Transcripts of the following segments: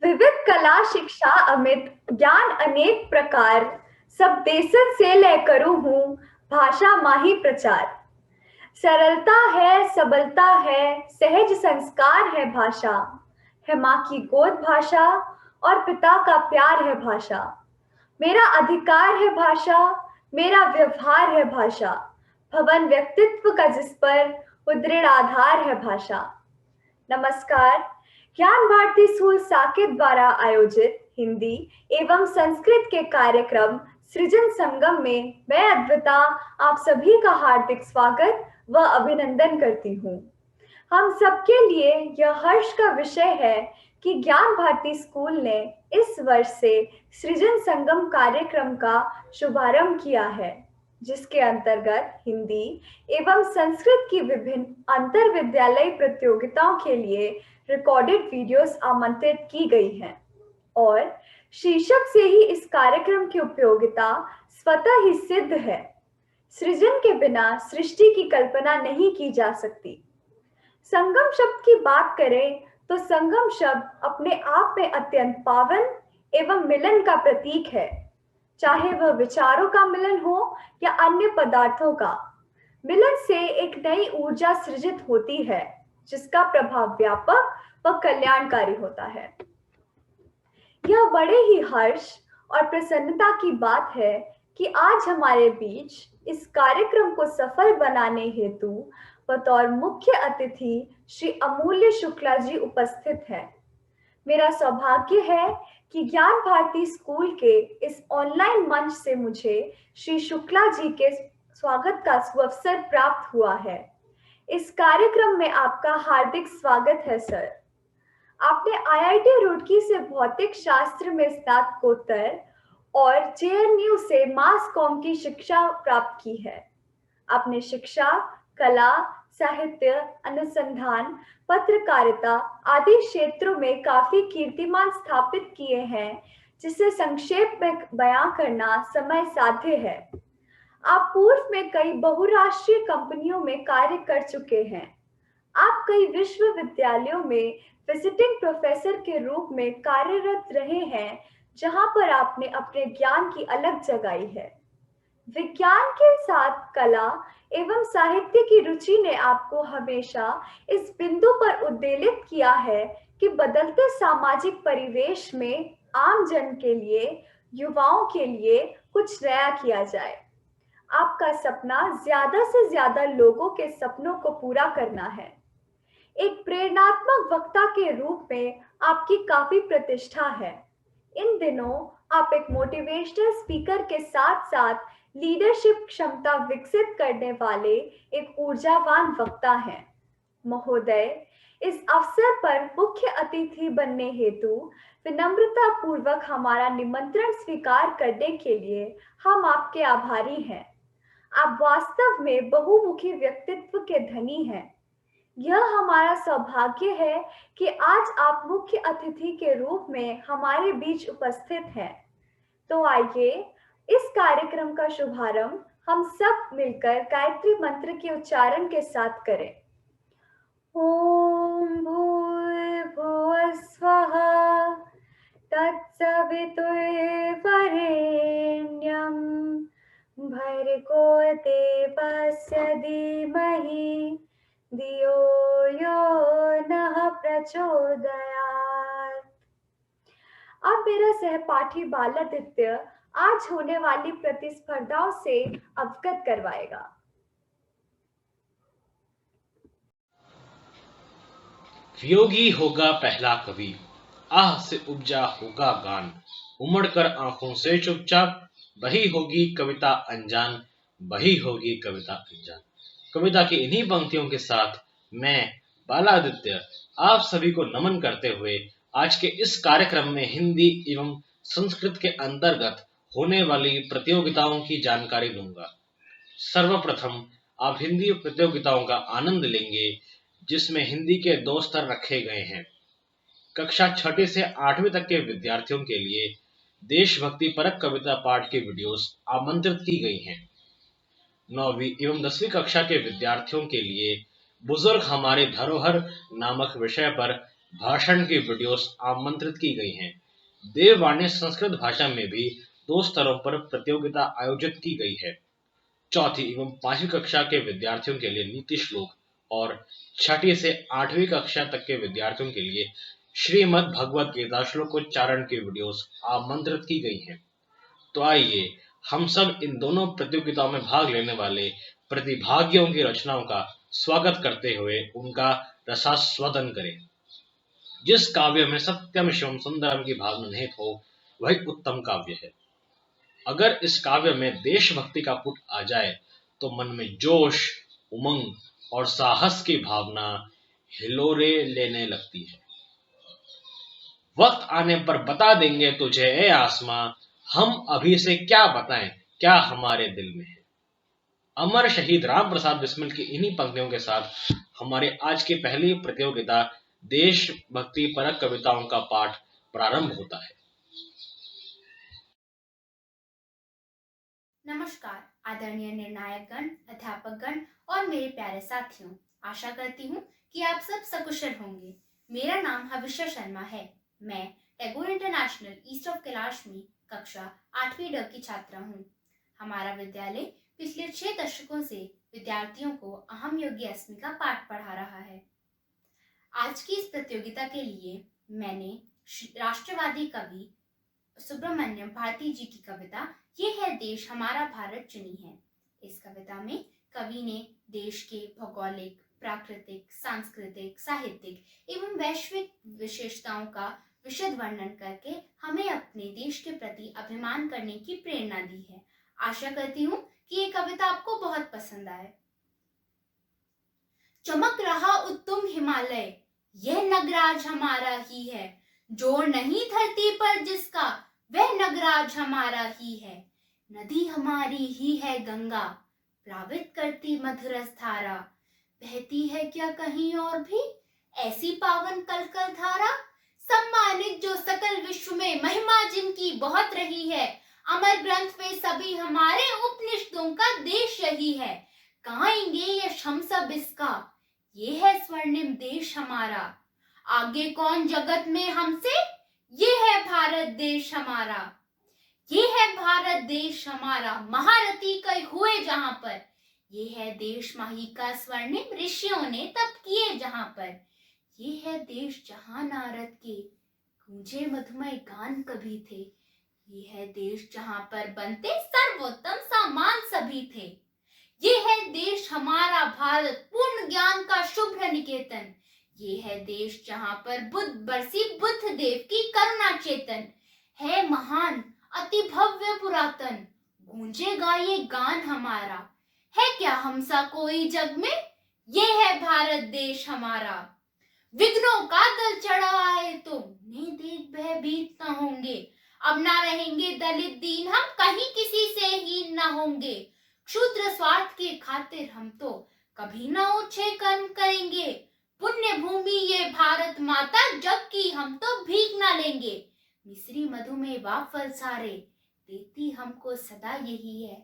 विविध कला शिक्षा अमित ज्ञान अनेक प्रकार सब देसन से ले करूँ हूँ भाषा माही प्रचार। सरलता है सबलता है सहज संस्कार है भाषा। है माँ की गोद भाषा और पिता का प्यार है भाषा। मेरा अधिकार है भाषा, मेरा व्यवहार है भाषा। भवन व्यक्तित्व का जिस पर वो दृढ़ आधार है भाषा। नमस्कार। ज्ञान भारती स्कूल साकेत द्वारा आयोजित हिंदी एवं संस्कृत के कार्यक्रम सृजन संगम में मैं अद्विता आप सभी का हार्दिक स्वागत व अभिनंदन करती हूँ। हम सबके लिए यह हर्ष का विषय है कि ज्ञान भारती स्कूल ने इस वर्ष से सृजन संगम कार्यक्रम का शुभारंभ किया है, जिसके अंतर्गत हिंदी एवं संस्कृत की विभिन्न अंतर विद्यालय प्रतियोगिताओं के लिए रिकॉर्डेड वीडियोस आमंत्रित की गई हैं और शीर्षक से ही इस कार्यक्रम की उपयोगिता स्वतः ही सिद्ध है। सृजन के बिना सृष्टि की कल्पना नहीं की जा सकती। संगम शब्द की बात करें तो संगम शब्द अपने आप में अत्यंत पावन एवं मिलन का प्रतीक है, चाहे वह विचारों का मिलन हो या अन्य पदार्थों का। मिलन से एक नई ऊर्जा सृजित होती है, जिसका प्रभाव व्यापक व कल्याणकारी होता है। यह बड़े ही हर्ष और प्रसन्नता की बात है कि आज हमारे बीच इस कार्यक्रम को सफल बनाने हेतु बतौर मुख्य अतिथि श्री अमूल्य शुक्ला जी उपस्थित हैं। मेरा सौभाग्य है कि ज्ञान भारती स्कूल के इस ऑनलाइन मंच से मुझे श्री शुक्ला जी के स्वागत का सुअवसर प्राप्त हुआ है। इस कार्यक्रम में आपका हार्दिक स्वागत है सर। आपने आईआईटी रुड़की से भौतिक शास्त्र में स्नातकोत्तर और जेएनयू से मास कॉम की शिक्षा प्राप्त की है। आपने शिक्षा, कला, साहित्य, अनुसंधान, पत्रकारिता आदि क्षेत्रों में काफी कीर्तिमान स्थापित किए हैं, जिसे संक्षेप में बयां करना समय साध्य है। आप पूर्व में कई बहुराष्ट्रीय कंपनियों में कार्य कर चुके हैं। आप कई विश्वविद्यालयों में विजिटिंग प्रोफेसर के रूप में कार्यरत रहे हैं, जहां पर आपने अपने ज्ञान की अलग जगाई है। विज्ञान के साथ कला एवं साहित्य की रुचि ने आपको हमेशा इस बिंदु पर उद्वेलित किया है कि बदलते सामाजिक परिवेश में आम जन के लिए, युवाओं के लिए कुछ नया किया जाए। आपका सपना ज्यादा से ज्यादा लोगों के सपनों को पूरा करना है। एक प्रेरणात्मक वक्ता के रूप में आपकी काफी प्रतिष्ठा है। इन दिनों आप एक मोटिवेशनल स्पीकर के साथ साथ लीडरशिप क्षमता विकसित करने वाले एक ऊर्जावान वक्ता हैं। महोदय, इस अवसर पर मुख्य अतिथि बनने हेतु विनम्रता पूर्वक हमारा निमंत्रण स्वीकार करने के लिए हम आपके आभारी हैं। आप वास्तव में बहुमुखी व्यक्तित्व के धनी हैं। यह हमारा सौभाग्य है कि आज आप मुख्य अतिथि के रूप में हमारे बीच उपस्थित हैं। तो आइए इस कार्यक्रम का शुभारंभ हम सब मिलकर गायत्री मंत्र के उच्चारण के साथ करें। ओम भूर्भुवः स्वः तत्सवितुर्वरेण्यं भर्गो देवस्य धीमहि धियो यो नः प्रचोदयात्। अब मेरा सहपाठी बालादित्य आज होने वाली प्रतिस्पर्धाओं से अवगत करवाएगा। वियोगी होगा पहला कवि, आह से उपजा होगा गान, उमड़कर आंखों से चुपचाप बही होगी कविता अनजान, बही होगी कविता अनजान। कविता की इन्हीं पंक्तियों के साथ मैं बालादित्य आप सभी को नमन करते हुए आज के इस कार्यक्रम में हिंदी एवं संस्कृत के अंतर्गत होने वाली प्रतियोगिताओं की जानकारी दूंगा। सर्वप्रथम आप हिंदी प्रतियोगिताओं का आनंद लेंगे, जिसमें हिंदी के 2 स्तर रखे गए हैं। कक्षा 6 से 8वीं तक के विद्यार्थियों के लिए देशभक्ति परक कविता पाठ की वीडियोस आमंत्रित की गई हैं। 9वीं एवं 10वीं कक्षा के विद्यार्थियों के लिए बुजुर्ग हमारे धरोहर नामक विषय पर भाषण की वीडियोस आमंत्रित की गई हैं। देववाणी संस्कृत भाषा में भी 2 स्तरों पर प्रतियोगिता आयोजित की गई है। चौथी एवं 5वीं कक्षा के विद्यार्थियों के लिए नीति श्लोक और 6ठी से 8वीं कक्षा तक के विद्यार्थियों के लिए श्रीमद् भगवद गीता श्लोकोच्चारण की वीडियोस आमंत्रित की गई हैं। तो आइए हम सब इन दोनों प्रतियोगिताओं में भाग लेने वाले प्रतिभागियों की रचनाओं का स्वागत करते हुए उनका रसास्वादन करें। जिस काव्य में सत्यम शिवम सुंदरम की भावना निहित हो वही उत्तम काव्य है। अगर इस काव्य में देशभक्ति का पुट आ जाए तो मन में जोश, उमंग और साहस की भावना हिलोरे लेने लगती है। वक्त आने पर बता देंगे तुझे ए आसमां, हम अभी से क्या बताएं, क्या हमारे दिल में है। अमर शहीद राम प्रसाद बिस्मिल की इन्हीं पंक्तियों के साथ हमारे आज की पहली प्रतियोगिता देशभक्ति परक कविताओं का पाठ प्रारंभ होता है। नमस्कार आदरणीय निर्णायकगण, अध्यापकगण और मेरे प्यारे साथियों, आशा करती हूँ कि आप सब सकुशल होंगे। मेरा नाम हविष्या शर्मा है। मैं Tagore international east of Kailash में कक्षा 8वीं ड की छात्रा हूँ। हमारा विद्यालय पिछले 6 दशकों से विद्यार्थियों को अहम योगी अस्मि का पाठ पढ़ा रहा है। आज की इस प्रतियोगिता के लिए मैंने राष्ट्रवादी कवि सुब्रमण्यम भारती जी की कविता ये है देश हमारा भारत चुनी है। इस कविता में कवि ने देश के भौगोलिक, प्राकृतिक, सांस्कृतिक, साहित्यिक एवं वैश्विक विशेषताओं का विशद वर्णन करके हमें अपने देश के प्रति अभिमान करने की प्रेरणा दी है। आशा करती हूँ कि ये कविता आपको बहुत पसंद आए। चमक रहा उत्तुंग हिमालय, यह नगराज हमारा ही है। जोर नहीं धरती पर जिसका, वह नगराज हमारा ही है। नदी हमारी ही है गंगा, प्लावित करती मधुरस धारा। बहती है क्या कहीं और भी ऐसी पावन कलकल धारा। सम्मानित जो सकल विश्व में महिमा जिनकी बहुत रही है। अमर ग्रंथ में सभी हमारे उपनिषदों का देश यही है। गाएंगे यश हम सब इसका, ये है स्वर्णिम देश हमारा। आगे कौन जगत में हमसे, ये है भारत देश हमारा। ये है भारत देश हमारा, महारथी कई हुए जहां पर। ये है देश माही का स्वर्णिम, ऋषियों ने तप किए जहां पर। ये है देश जहां नारद के गूंजे मधुमय गान कभी थे। ये है देश जहां पर बनते सर्वोत्तम सामान सभी थे। ये है देश हमारा भारत, पूर्ण ज्ञान का शुभ्र निकेतन। ये है देश जहां पर बुद्ध बरसी बुद्ध देव की करुणा चेतन। है महान अति भव्य पुरातन, गूंजेगा ये गान हमारा। है क्या हमसा कोई जग में, ये है भारत देश हमारा। विघ्नों का दल चढ़ा आए तो उन्हें देख भयभीत न होंगे। अब ना रहेंगे दलित दीन हम, कहीं किसी से हीन न होंगे। क्षुद्र स्वार्थ के खातिर हम तो कभी न ऊंचे कर्म करेंगे। पुण्य भूमि ये भारत माता, जग की हम तो भीख ना लेंगे। मिश्री मधु में वाफल सारे, देती हमको सदा यही है।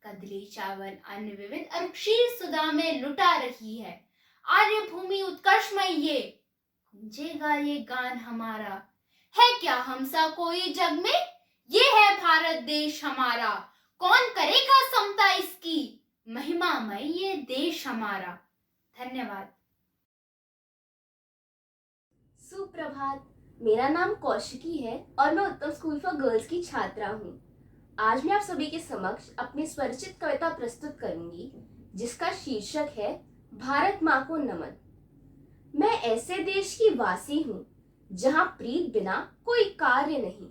कदली चावल अन्न विविध और क्षीर सुधा में लुटा रही है। आर्य भूमि उत्कर्षमय ये, गूंजेगा ये गान हमारा। है क्या हमसा कोई जग में, ये है भारत देश हमारा। कौन करेगा समता इसकी, महिमामय ये देश हमारा। धन्यवाद। सुप्रभात, मेरा नाम कौशिकी है और मैं उत्तम स्कूल फॉर गर्ल्स की छात्रा हूँ। आज मैं आप सभी के समक्ष अपनी स्वरचित कविता प्रस्तुत करूंगी जिसका शीर्षक है भारत माँ को नमन। मैं ऐसे देश की वासी हूँ जहाँ प्रीत बिना कोई कार्य नहीं,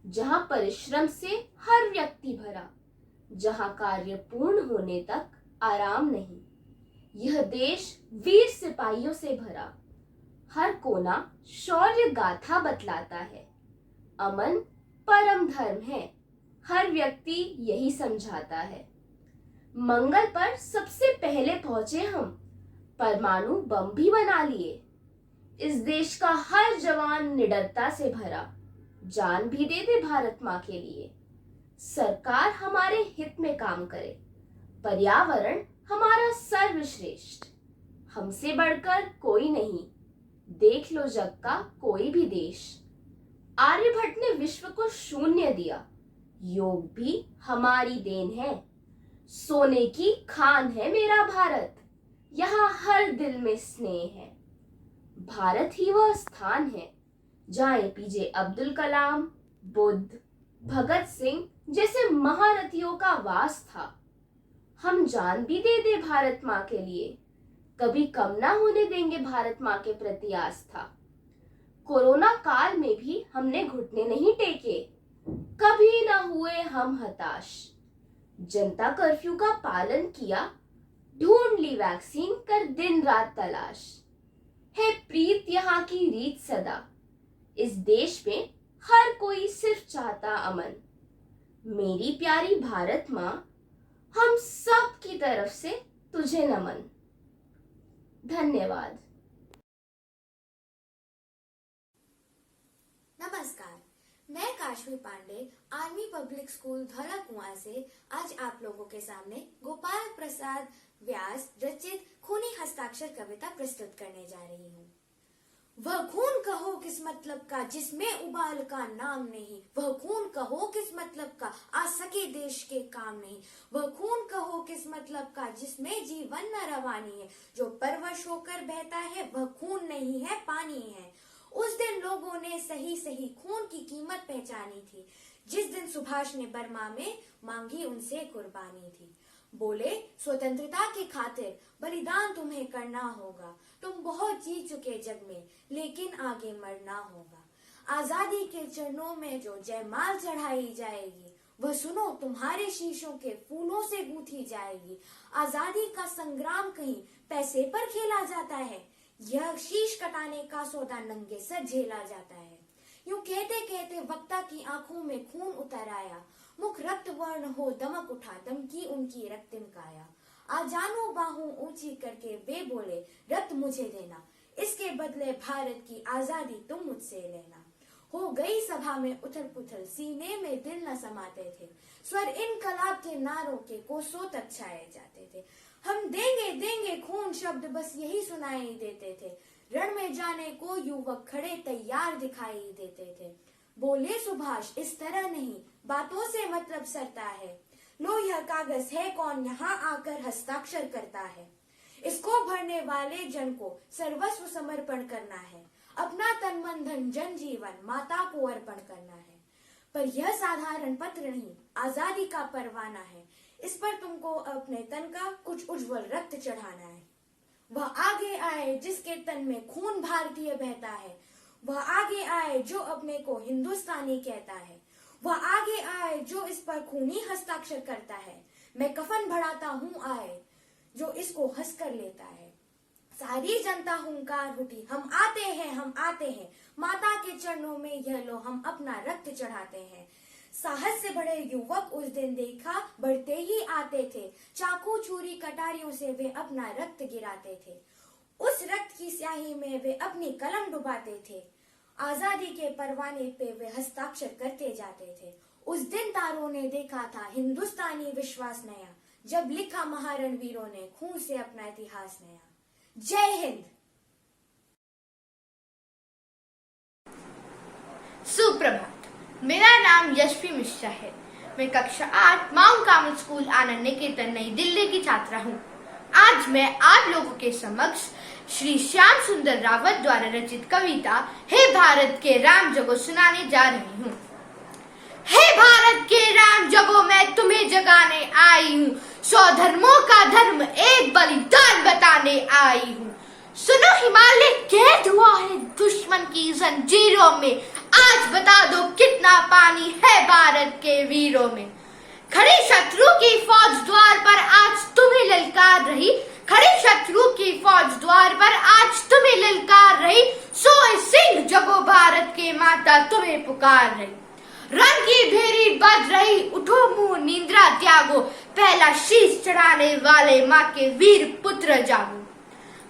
जहाँ परिश्रम से हर व्यक्ति भरा, जहाँ कार्य पूर्ण होने तक आराम नहीं। यह देश वीर सिपाहियों से भरा, हर कोना शौर्य गाथा बतलाता है। अमन परम धर्म है, हर व्यक्ति यही समझाता है। मंगल पर सबसे पहले पहुंचे हम, परमाणु बम भी बना लिए। इस देश का हर जवान निडरता से भरा, जान भी दे दे भारत माँ के लिए। सरकार हमारे हित में काम करे, पर्यावरण हमारा सर्वश्रेष्ठ। हमसे बढ़कर कोई नहीं, देख लो जग का कोई भी देश। आर्यभट्ट ने विश्व को शून्य दिया, योग भी हमारी देन है। सोने की खान है मेरा भारत, यहाँ हर दिल में स्नेह है। भारत ही वह स्थान है जहाँ एपीजे अब्दुल कलाम, बुद्ध, भगत सिंह जैसे महारथियों का वास था। हम जान भी दे दे भारत माँ के लिए, कभी कम ना होने देंगे भारत माँ के प्रति आस्था। कोरोना काल में भी हमने घुटने नहीं टेके, कभी ना हुए हम हताश। जनता कर्फ्यू का पालन किया, ढूंढ ली वैक्सीन कर दिन रात तलाश। है प्रीत यहाँ की रीत सदा, इस देश में हर कोई सिर्फ चाहता अमन। मेरी प्यारी भारत माँ, हम सब की तरफ से तुझे नमन। धन्यवाद। नमस्कार, मैं Kashvi Pandey army public school Dhaula Kuan से आज आप लोगों के सामने गोपाल प्रसाद व्यास रचित खूनी हस्ताक्षर कविता प्रस्तुत करने जा रही हूँ। वह खून कहो किस मतलब का जिसमें उबाल का नाम नहीं, वह खून कहो किस मतलब का आ सके देश के काम नहीं, वह खून कहो किस मतलब का जिसमें जीवन न रवानी है, जो परवश होकर बहता है वह खून नहीं है पानी है। उस दिन लोगों ने सही सही खून की कीमत पहचानी थी, जिस दिन सुभाष ने बर्मा में मांगी उनसे कुर्बानी थी। बोले स्वतंत्रता की खातिर बलिदान तुम्हें करना होगा, तुम बहुत जी चुके जग में लेकिन आगे मरना होगा। आजादी के चरणों में जो जयमाल चढ़ाई जाएगी, वह सुनो तुम्हारे शीशों के फूलों से गूंथी जाएगी। आजादी का संग्राम कहीं पैसे पर खेला जाता है, यह शीश कटाने का सौदा नंगे सर झेला जाता है। यूं कहते कहते वक्ता की आंखों में खून उतर आया, मुख रक्त वर्ण हो दमक उठा दमकी उनकी रक्तिम काया। आ जानो बाहों ऊंची करके वे बोले रक्त मुझे देना, इसके बदले भारत की आजादी तुम मुझसे लेना। हो गई सभा में उथल पुथल, सीने में दिल न समाते थे, स्वर इनकलाब के नारों के कोसों तक छाए जाते थे। हम देंगे देंगे खून शब्द बस यही सुनाई देते थे, रण में जाने को युवक खड़े तैयार दिखाई देते थे। बोले सुभाष इस तरह नहीं, बातों से मतलब सरता है, लो यह कागज है कौन यहाँ आकर हस्ताक्षर करता है। इसको भरने वाले जन को सर्वस्व समर्पण करना है, अपना तन मन धन जन जीवन माता को अर्पण करना है। पर यह साधारण पत्र नहीं, आजादी का परवाना है, इस पर तुमको अपने तन का कुछ उज्जवल रक्त चढ़ाना है। वह आगे आए जिसके तन में खून भारतीय बहता है, वह आगे आए जो अपने को हिंदुस्तानी कहता है, वह आगे आए जो इस पर खूनी हस्ताक्षर करता है। मैं कफन बढ़ाता हूँ आए जो इसको हंस कर लेता है। सारी जनता हुंकार उठी, हम आते हैं हम आते हैं, माता के चरणों में यह लो हम अपना रक्त चढ़ाते हैं। साहस से बड़े युवक उस दिन देखा बढ़ते ही आते थे, चाकू छुरी कटारियों से वे अपना रक्त गिराते थे। उस रक्त की स्याही में वे अपनी कलम डुबाते थे, आजादी के परवाने पे वे हस्ताक्षर करते जाते थे। उस दिन तारों ने देखा था हिंदुस्तानी विश्वास नया, जब लिखा महारणवीरों ने खून से अपना इतिहास नया। जय हिंद। सुप्रभात, मेरा नाम यशवी मिश्रा है। मैं कक्षा 8 माउंट कार्मेल स्कूल आनंद निकेतन नई दिल्ली की छात्रा हूँ। आज मैं आप लोगों के समक्ष श्री श्याम सुंदर रावत द्वारा रचित कविता हे भारत के राम जगो सुनाने जा रही हूँ। हे भारत के राम जगो मैं तुम्हें जगाने आई हूँ, 100 धर्मों का धर्म एक बलिदान बताने आई हूँ। सुनो हिमालय कैद हुआ है दुश्मन की जंजीरों में, आज बता दो कितना पानी है भारत के वीरों में। खड़े शत्रु की फौज द्वार पर आज तुम्हें ललकार रही, खड़े शत्रु की फौज द्वार पर आज तुम्हें ललकार रही, सोए सिंह जगो भारत के माता तुम्हें पुकार रही। रंग की भेरी बज रही, उठो मुंह निंद्रा त्यागो, पहला शीश चढ़ाने वाले माँ के वीर पुत्र जागो।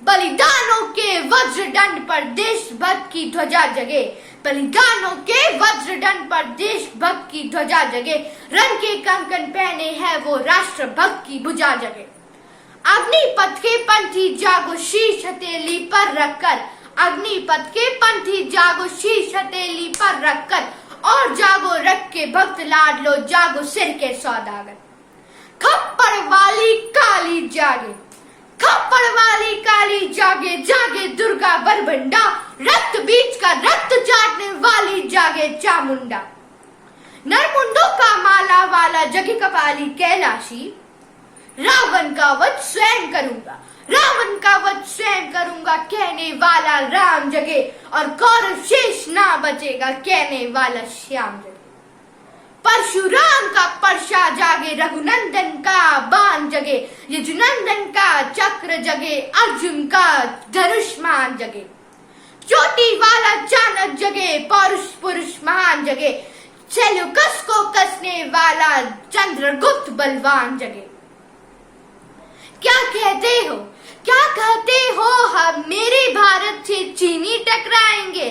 बलिदानों के वज्र दंड पर देशभक्त की ध्वजा जगे, बलिदानों के वज्र दंड पर देशभक्त की ध्वजा जगे, रंग के कंकन पहने हैं वो राष्ट्रभक्त की भुजा जगे। अग्निपथ के पंथी जागो, शीश हथेली पर रखकर अग्निपथ के पंथी जागो, शीश हथेली पर रखकर, और जागो रख के भक्त लाड लो, जागो सिर के सौदागर। खप्पड़ वाली काली जागे, खप्पड़ वाली काली जागे, जागे दुर्गा बरबंडा, रक्त बीच का रक्त चाटने वाली जागे चामुंडा। नरमुंडों का माला वाला जगे कपाली कैलाशी, रावण का वध स्वयं करूंगा, रावण का वध स्वयं करूंगा, कहने वाला राम जगे, और कौरव शेष ना बचेगा, कहने वाला श्याम जगे। परशुराम का परशा जागे, रघुनंदन का बाण जगे, यजुनंदन का चक्र जगे, अर्जुन का धनुष्मान जगे। चोटी वाला चाणक्य जगे, पौरुष पुरुष महान जगे, सेल्यूकस को कसने वाला चंद्रगुप्त बलवान जगे। क्या कहते हो, क्या कहते हो, हम मेरे भारत से चीनी टकराएंगे?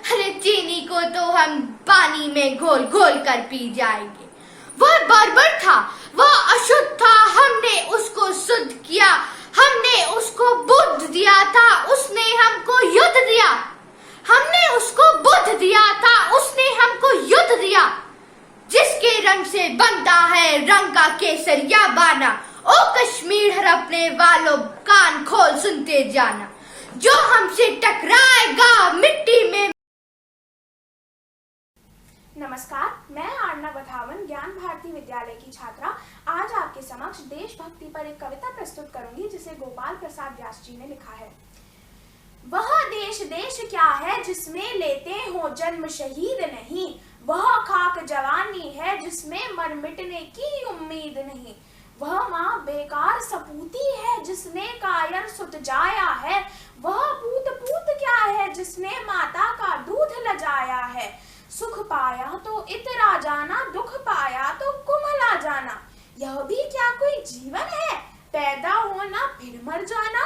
अरे चीनी को तो हम पानी में घोल घोल कर पी जाएंगे। वह बर्बर था, वह अशुद्ध था, हमने उसको शुद्ध किया, हमने उसको बुद्ध दिया था, उसने हमको युद्ध दिया, हमने उसको बुद्ध दिया था, उसने हमको युद्ध दिया। जिसके रंग से बनता है रंग का केसरिया बाना, ओ कश्मीर हड़पने वालों कान खोल सुनते जाना, जो हमसे टकराएगा मिट्टी में। नमस्कार, मैं आरना बधावन ज्ञान भारती विद्यालय की छात्रा आज आपके समक्ष देशभक्ति पर एक कविता प्रस्तुत करूंगी जिसे गोपाल प्रसाद व्यास जी ने लिखा है। वह देश देश क्या है जिसमें लेते हो जन्म शहीद नहीं, वह खाक जवानी है जिसमें मर मिटने की उम्मीद नहीं, वह माँ बेकार सपूती है जिसने कायर सुत जाया है, वह पूत पूत क्या है जिसने माता का दूध लजाया है। सुख पाया तो इतरा जाना, दुख पाया तो कुमला जाना, यह भी क्या कोई जीवन है? पैदा होना फिर मर जाना,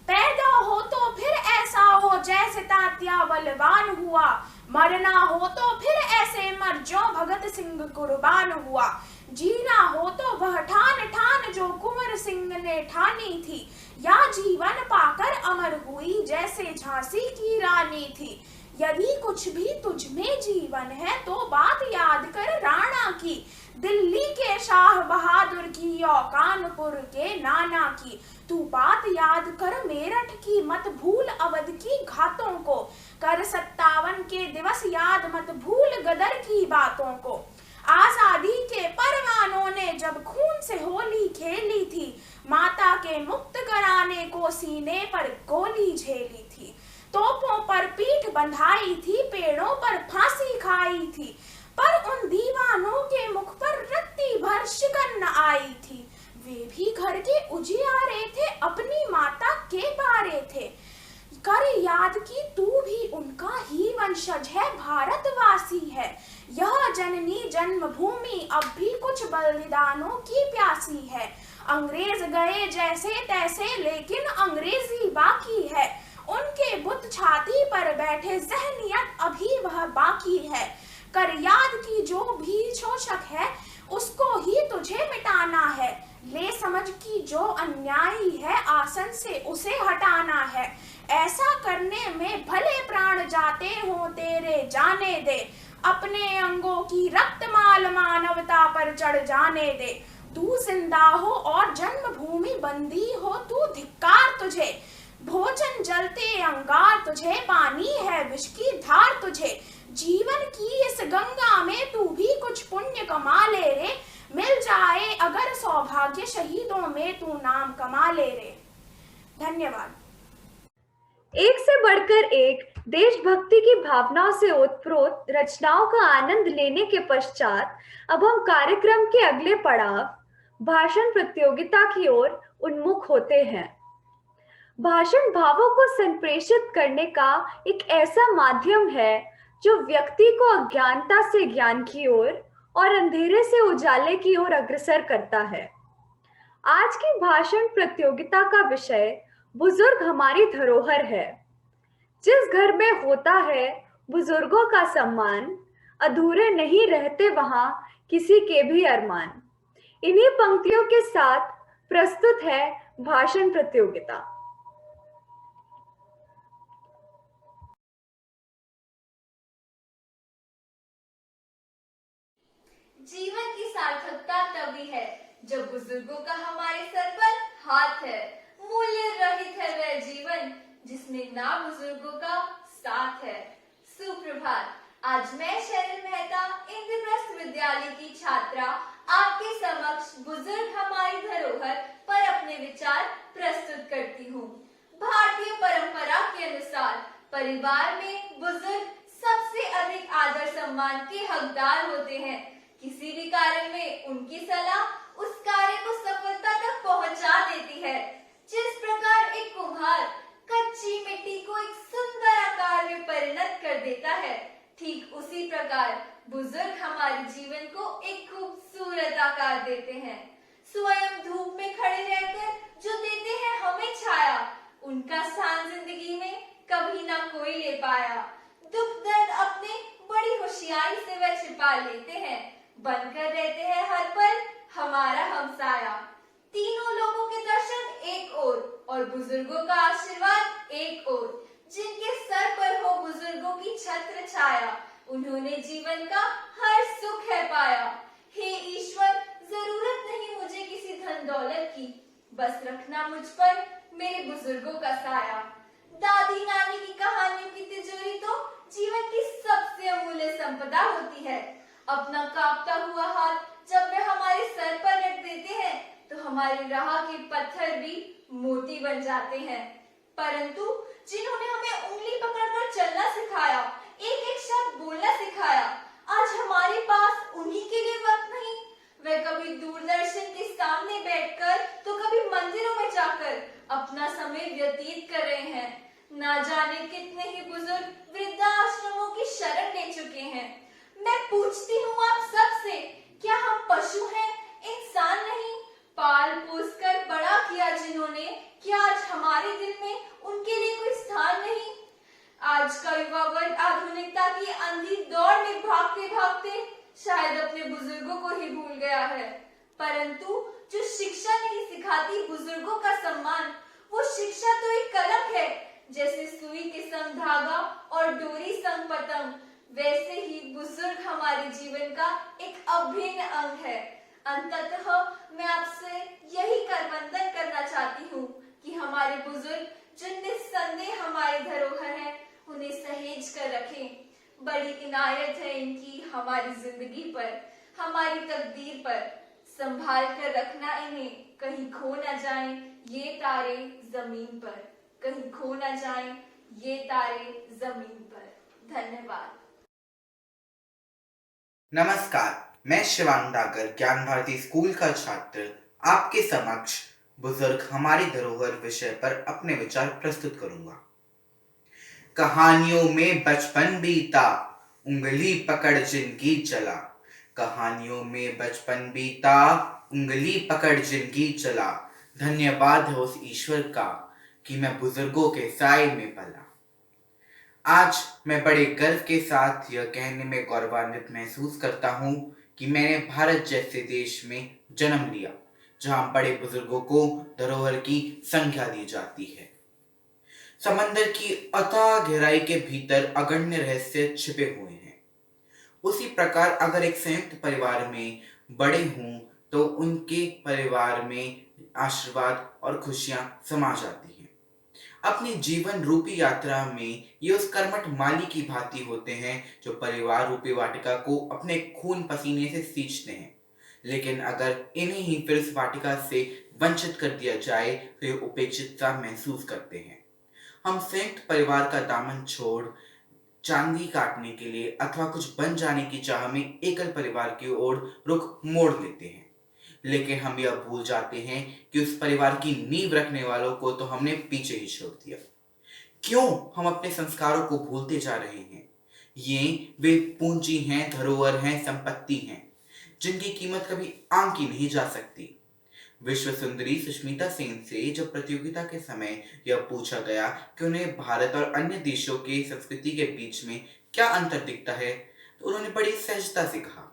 पैदा हो तो फिर ऐसा हो जैसे तात्या बलवान हुआ, मरना हो तो फिर ऐसे मर जो भगत सिंह कुर्बान हुआ, जीना हो तो वह ठान ठान जो कुंवर सिंह ने ठानी थी, या जीवन पाकर अमर हुई जैसे झांसी की रानी थी। यदि कुछ भी तुझ में जीवन है तो बात याद कर राणा की, दिल्ली के शाह बहादुर की और कानपुर के नाना की, तू बात याद कर मेरठ की, मत भूल अवध की घातों को, कर 57 के दिवस याद मत भूल गदर की बातों को। आजादी के परवानों ने जब खून से होली खेली थी, माता के मुक्त कराने को सीने पर गोली झेली थी, तोपों पर पीठ बंधाई थी, पेड़ों पर फांसी खाई थी, पर उन दीवानों के मुख पर रत्ती भर शिकन न आई थी। वे भी घर के उजियारे थे, अपनी माता के बारे थे, कर याद की तू भी उनका ही वंशज है, भारतवासी है। यह जननी जन्मभूमि अब भी कुछ बलिदानों की प्यासी है, अंग्रेज गए जैसे तैसे लेकिन अंग्रेजी बाकी है, उनके बुत छाती पर बैठे जहनियत अभी वह बाकी है। कर याद की जो भी शोषक है उसको ही तुझे मिटाना है, ले समझ की जो अन्यायी है आसन से उसे हटाना है, ऐसा करने में भले प्राण जाते हो तेरे जाने दे, अपने अंगों की रक्तमाल मानवता पर चढ़ जाने दे, तू जिंदा हो और जन्मभूमि बंदी हो तू धिक्कार तुझे, भोजन जलते अंगार तुझे, पानी है विष की धार तुझे, जीवन की इस गंगा में तू भी कुछ पुण्य कमा ले रे, मिल जाए अगर सौभाग्य शहीदों में तू नाम कमा ले रे। धन्यवाद। एक से बढ़कर एक देशभक्ति की भावनाओं से ओतप्रोत रचनाओं का आनंद लेने के पश्चात अब हम कार्यक्रम के अगले पड़ाव भाषण प्रतियोगिता की ओर उन्मुख होते हैं। भाषण भावों को संप्रेषित करने का एक ऐसा माध्यम है जो व्यक्ति को अज्ञानता से ज्ञान की ओर और अंधेरे से उजाले की ओर अग्रसर करता है। आज की भाषण प्रतियोगिता का विषय बुजुर्ग हमारी धरोहर है। जिस घर में होता है बुजुर्गों का सम्मान, अधूरे नहीं रहते वहां किसी के भी अरमान। इन्हीं पंक्तियों के साथ प्रस्तुत है भाषण प्रतियोगिता। जीवन की सार्थकता तभी है जब बुजुर्गों का हमारे सर पर हाथ है। मूल्य रहित है वह जीवन जिसमें ना बुजुर्गों का साथ है। सुप्रभात। आज मैं शैरल मेहता इंद्रप्रस्थ विद्यालय की छात्रा आपके समक्ष बुजुर्ग हमारी धरोहर पर अपने विचार प्रस्तुत करती हूँ। भारतीय परंपरा के अनुसार परिवार में बुजुर्ग सबसे अधिक आदर सम्मान के हकदार होते हैं। किसी भी कार्य में उनकी सलाह उस कार्य को सफलता तक पहुंचा देती है। जिस प्रकार एक कुम्हार कच्ची मिट्टी को एक सुंदर आकार में परिणत कर देता है, ठीक उसी प्रकार बुजुर्ग हमारे जीवन को एक खूबसूरत आकार देते हैं। स्वयं धूप में खड़े रहकर जो देते हैं हमें छाया, उनका स्थान जिंदगी में कभी ना कोई ले पाया। दुख दर्द अपने बड़ी होशियारी से वह छिपा लेते हैं, बनकर रहते हैं हर पल हमारा हमसाया। तीनों लोगों के दर्शन एक और बुजुर्गों का आशीर्वाद एक और। जिनके सर पर हो बुजुर्गों की छत्र छाया, उन्होंने जीवन का हर सुख है पाया। हे ईश्वर, जरूरत नहीं मुझे किसी धन दौलत की, बस रखना मुझ पर मेरे बुजुर्गों का साया। दादी नानी की कहानियों की तिजोरी तो जीवन की सबसे अमूल्य संपदा होती है। अपना कांपता हुआ हाथ जब वे हमारे सर पर रख देते हैं तो हमारी राह के पत्थर भी मोती बन जाते हैं। परंतु जिन्होंने हमें उंगली पकड़कर चलना सिखाया, एक एक शब्द बोलना सिखाया, आज हमारे पास उन्हीं के लिए वक्त नहीं। वे कभी दूरदर्शन के सामने बैठकर तो कभी मंदिरों में जाकर अपना समय व्यतीत कर रहे हैं। ना जाने कितने ही बुजुर्ग वृद्धाश्रमों की शरण ले चुके हैं। मैं पूछती हूँ आप सबसे, क्या हम पशु हैं, इंसान नहीं? पाल पोस कर बड़ा किया जिन्होंने, क्या आज हमारे दिल में उनके लिए कोई स्थान नहीं? आज का युवा वर्ग आधुनिकता की अंधी दौड़ में भागते भागते शायद अपने बुजुर्गों को ही भूल गया है। परंतु जो शिक्षा नहीं सिखाती बुजुर्गों का सम्मान, वो शिक्षा तो एक कलंक है। जैसे सुई के संग धागा और डोरी संग पतंग, वैसे ही बुजुर्ग हमारे जीवन का एक अभिन्न अंग है। अंततः मैं आपसे यही करवंदन करना चाहती हूँ कि हमारे बुजुर्ग जो निस्संदेह हमारे धरोहर हैं, उन्हें सहेज कर रखें। बड़ी इनायत है इनकी हमारी जिंदगी पर, हमारी तकदीर पर। संभाल कर रखना इन्हें, कहीं खो न जाएं ये तारे जमीन पर, कहीं खो न जाएं ये तारे जमीन पर। धन्यवाद। नमस्कार, मैं शिवांग डागर ज्ञान भारती स्कूल का छात्र आपके समक्ष बुजुर्ग हमारी धरोहर विषय पर अपने विचार प्रस्तुत करूंगा। कहानियों में बचपन बीता, उंगली पकड़ जिंदगी चला। कहानियों में बचपन बीता, उंगली पकड़ जिंदगी चला। धन्यवाद है उस ईश्वर का कि मैं बुजुर्गों के साए में पला। आज मैं बड़े गर्व के साथ यह कहने में गौरवान्वित महसूस करता हूँ कि मैंने भारत जैसे देश में जन्म लिया, जहाँ बड़े बुजुर्गों को धरोहर की संज्ञा दी जाती है। समंदर की अथाह गहराई के भीतर अगण्य रहस्य छिपे हुए हैं। उसी प्रकार अगर एक संयुक्त परिवार में बड़े हों तो उनके परिवार में आशीर्वाद और खुशियां समा जाती हैं। अपनी जीवन रूपी यात्रा में ये उस कर्मठ माली की भांति होते हैं जो परिवार रूपी वाटिका को अपने खून पसीने से सींचते हैं, लेकिन अगर इन्हें ही फिर इस वाटिका से वंचित कर दिया जाए तो ये उपेक्षित सा महसूस करते हैं। हम संयुक्त परिवार का दामन छोड़ चांदी काटने के लिए अथवा कुछ बन जाने की चाह में एकल परिवार की ओर रुख मोड़ लेते हैं, लेकिन हम यह भूल जाते हैं कि उस परिवार की नींव रखने वालों को तो हमने पीछे ही छोड़ दिया। क्यों हम अपने संस्कारों को भूलते जा रहे हैं? ये वे पूंजी हैं, धरोहर हैं, संपत्ति हैं जिनकी कीमत कभी आंकी नहीं जा सकती। विश्व सुंदरी सुष्मिता सेन से जब प्रतियोगिता के समय यह पूछा गया कि उन्हें भारत और अन्य देशों की संस्कृति के बीच में क्या अंतर दिखता है, तो उन्होंने बड़ी सहजता से कहा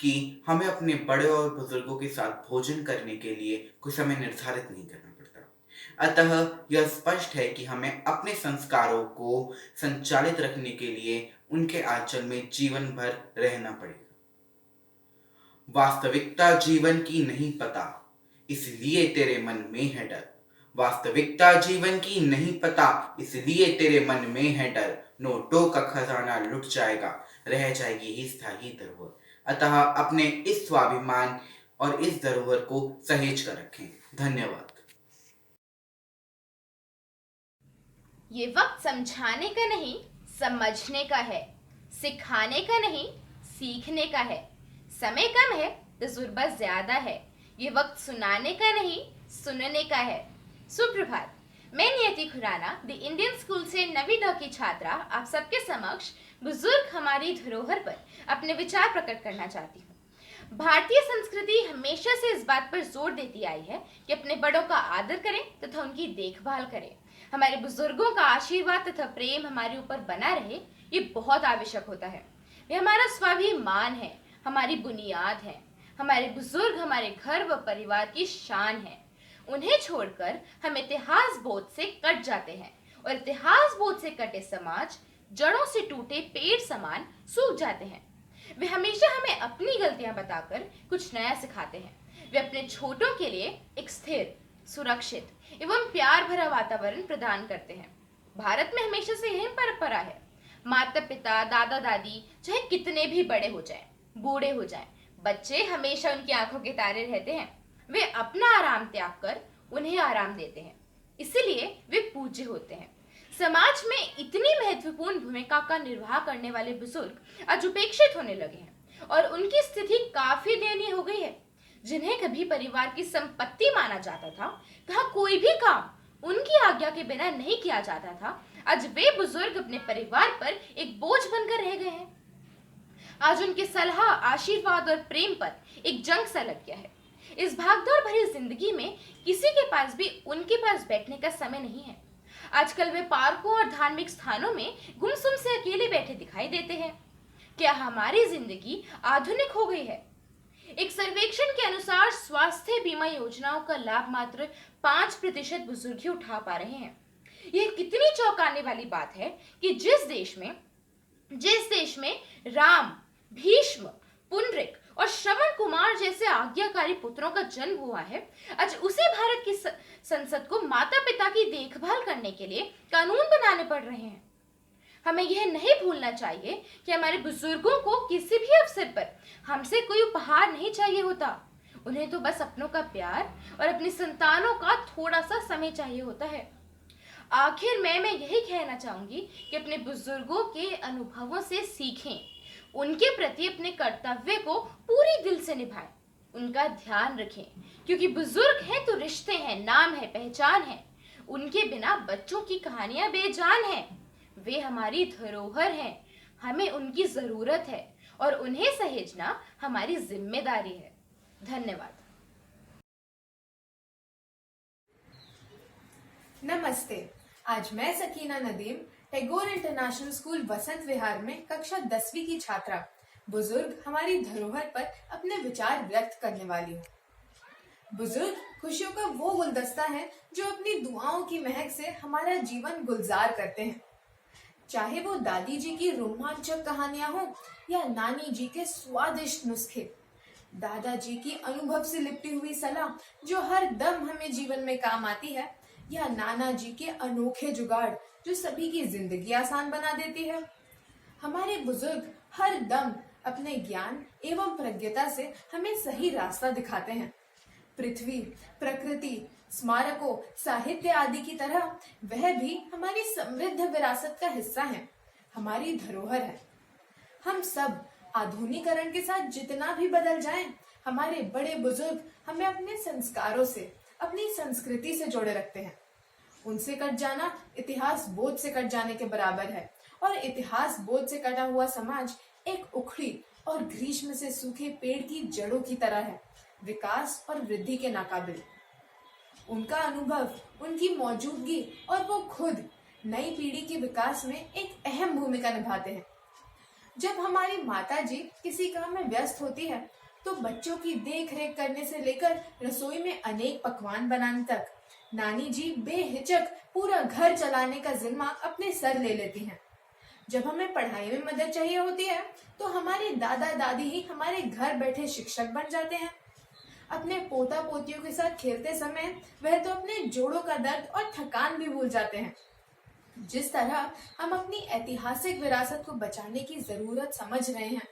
कि हमें अपने बड़े और बुजुर्गों के साथ भोजन करने के लिए कोई समय निर्धारित नहीं करना पड़ता। अतः यह स्पष्ट है कि हमें अपने संस्कारों को संचालित रखने के लिए उनके आंचल में जीवन भर रहना पड़ेगा। वास्तविकता जीवन की नहीं पता, इसलिए तेरे मन में है डर। वास्तविकता जीवन की नहीं पता, इसलिए तेरे मन में है डर। नोटों का खजाना लुट जाएगा, रह जाएगी ही स्थायी धरोहर। अतः अपने इस स्वाभिमान और इस धरोहर को सहेज कर रखें। धन्यवाद। ये वक्त समझाने का नहीं, समझने का है। सिखाने का नहीं, सीखने का है। समय कम है, तजुर्बा ज्यादा है। ये वक्त सुनाने का नहीं, सुनने का है। सुप्रभात। मैं नियति खुराना द इंडियन स्कूल से 9वीं ड की छात्रा आप सबके समक्ष बुजुर्ग हमारी धरोहर पर अपने विचार प्रकट करना चाहती हूँ। भारतीय संस्कृति हमेशा से इस बात पर जोर देती आई है कि अपने बड़ों का आदर करें तथा उनकी देखभाल करें। हमारे बुजुर्गों का आशीर्वाद तथा प्रेम हमारे ऊपर बना रहे, ये बहुत आवश्यक होता है। वे हमारा स्वाभिमान है, हमारी बुनियाद है। हमारे बुजुर्ग हमारे घर व परिवार की शान है। उन्हें छोड़कर हम इतिहास बोझ से कट जाते हैं और इतिहास बोझ से कटे समाज जड़ों से टूटे पेड़ समान सूख जाते हैं। वे हमेशा हमें अपनी गलतियां बताकर कुछ नया सिखाते हैं। वे अपने छोटों के लिए एक स्थिर, सुरक्षित एवं प्यार भरा वातावरण प्रदान करते हैं। भारत में हमेशा से यही परंपरा है। माता पिता, दादा दादी चाहे कितने भी बड़े हो जाएं, बूढ़े हो जाएं, बच्चे हमेशा उनकी आंखों के तारे रहते हैं। वे अपना आराम त्याग कर उन्हें आराम देते हैं, इसलिए वे पूज्य होते हैं। समाज में इतनी महत्वपूर्ण भूमिका का निर्वाह करने वाले बुजुर्ग आज उपेक्षित होने लगे हैं और उनकी स्थिति काफी दयनीय हो गई है। जिन्हें कभी परिवार की संपत्ति माना जाता था, कहा कोई भी काम उनकी आज्ञा के बिना नहीं किया जाता था, आज वे बुजुर्ग अपने परिवार पर एक बोझ बनकर रह गए हैं। आज उनके सलाह, आशीर्वाद और प्रेम पर एक जंग सा लग गया है। इस भागदौड़ भरी जिंदगी में किसी के पास भी उनके पास बैठने का समय नहीं है। आजकल वे पार्कों और धार्मिक स्थानों में गुमसुम से अकेले बैठे दिखाई देते हैं। क्या हमारी जिंदगी आधुनिक हो गई है? एक सर्वेक्षण के अनुसार स्वास्थ्य बीमा योजनाओं का लाभ मात्र 5% बुजुर्ग ही उठा पा रहे हैं। यह कितनी चौंकाने वाली बात है कि जिस देश में राम, भीष्म, पुंडरिक और श्रवण कुमार जैसे आज्ञाकारी पुत्रों का जन्म हुआ है, आज उसी भारत की संसद को माता पिता की देखभाल करने के लिए कानून बनाने पड़ रहे हैं। हमें यह नहीं भूलना चाहिए कि हमारे बुजुर्गों को किसी भी अवसर पर हमसे कोई उपहार नहीं चाहिए होता। उन्हें तो बस अपनों का प्यार और अपनी संतानों का थोड़ा सा समय चाहिए होता है। आखिर मैं यही कहना चाहूंगी कि अपने बुजुर्गों के अनुभवों से सीखें, उनके प्रति अपने कर्तव्य को पूरी दिल से निभाएं, उनका ध्यान रखें, क्योंकि बुजुर्ग हैं तो रिश्ते हैं, नाम है, पहचान है। उनके बिना बच्चों की कहानियां बेजान हैं। वे हमारी धरोहर हैं, हमें उनकी जरूरत है और उन्हें सहेजना हमारी जिम्मेदारी है। धन्यवाद। नमस्ते। आज मैं सकीना नदीम टैगोर इंटरनेशनल स्कूल वसंत विहार में कक्षा 10वीं की छात्रा बुजुर्ग हमारी धरोहर पर अपने विचार व्यक्त करने वाली हूँ। बुजुर्ग खुशियों का वो गुलदस्ता है जो अपनी दुआओं की महक से हमारा जीवन गुलजार करते हैं। चाहे वो दादी जी की रोमांचक कहानियां हो या नानी जी के स्वादिष्ट नुस्खे, दादाजी की अनुभव से लिपटी हुई सलाह जो हर दम हमें जीवन में काम आती है, या नाना जी के अनोखे जुगाड़ जो सभी की जिंदगी आसान बना देती है। हमारे बुजुर्ग हर दम अपने ज्ञान एवं प्रज्ञता से हमें सही रास्ता दिखाते हैं। पृथ्वी, प्रकृति, स्मारकों, साहित्य आदि की तरह वह भी हमारी समृद्ध विरासत का हिस्सा है, हमारी धरोहर है। हम सब आधुनिकीकरण के साथ जितना भी बदल जाएं, हमारे बड़े बुजुर्ग हमें अपने संस्कारों से, अपनी संस्कृति से जोड़े रखते हैं। उनसे कट जाना इतिहास बोझ से कट जाने के बराबर है, और इतिहास बोझ से कटा हुआ समाज एक उखड़ी और ग्रीष्म से सूखे पेड़ की जड़ों की तरह है, विकास और वृद्धि के नाकाबिल। उनका अनुभव, उनकी मौजूदगी और वो खुद नई पीढ़ी के विकास में एक अहम भूमिका निभाते हैं। जब हमारी माता जी किसी काम में व्यस्त होती है तो बच्चों की देख रेख करने से लेकर रसोई में अनेक पकवान बनाने तक नानी जी बेहिचक पूरा घर चलाने का जिम्मा अपने सर ले लेती हैं। जब हमें पढ़ाई में मदद चाहिए होती है तो हमारे दादा दादी ही हमारे घर बैठे शिक्षक बन जाते हैं। अपने पोता पोतियों के साथ खेलते समय वह तो अपने जोड़ों का दर्द और थकान भी भूल जाते हैं। जिस तरह हम अपनी ऐतिहासिक विरासत को बचाने की जरूरत समझ रहे हैं,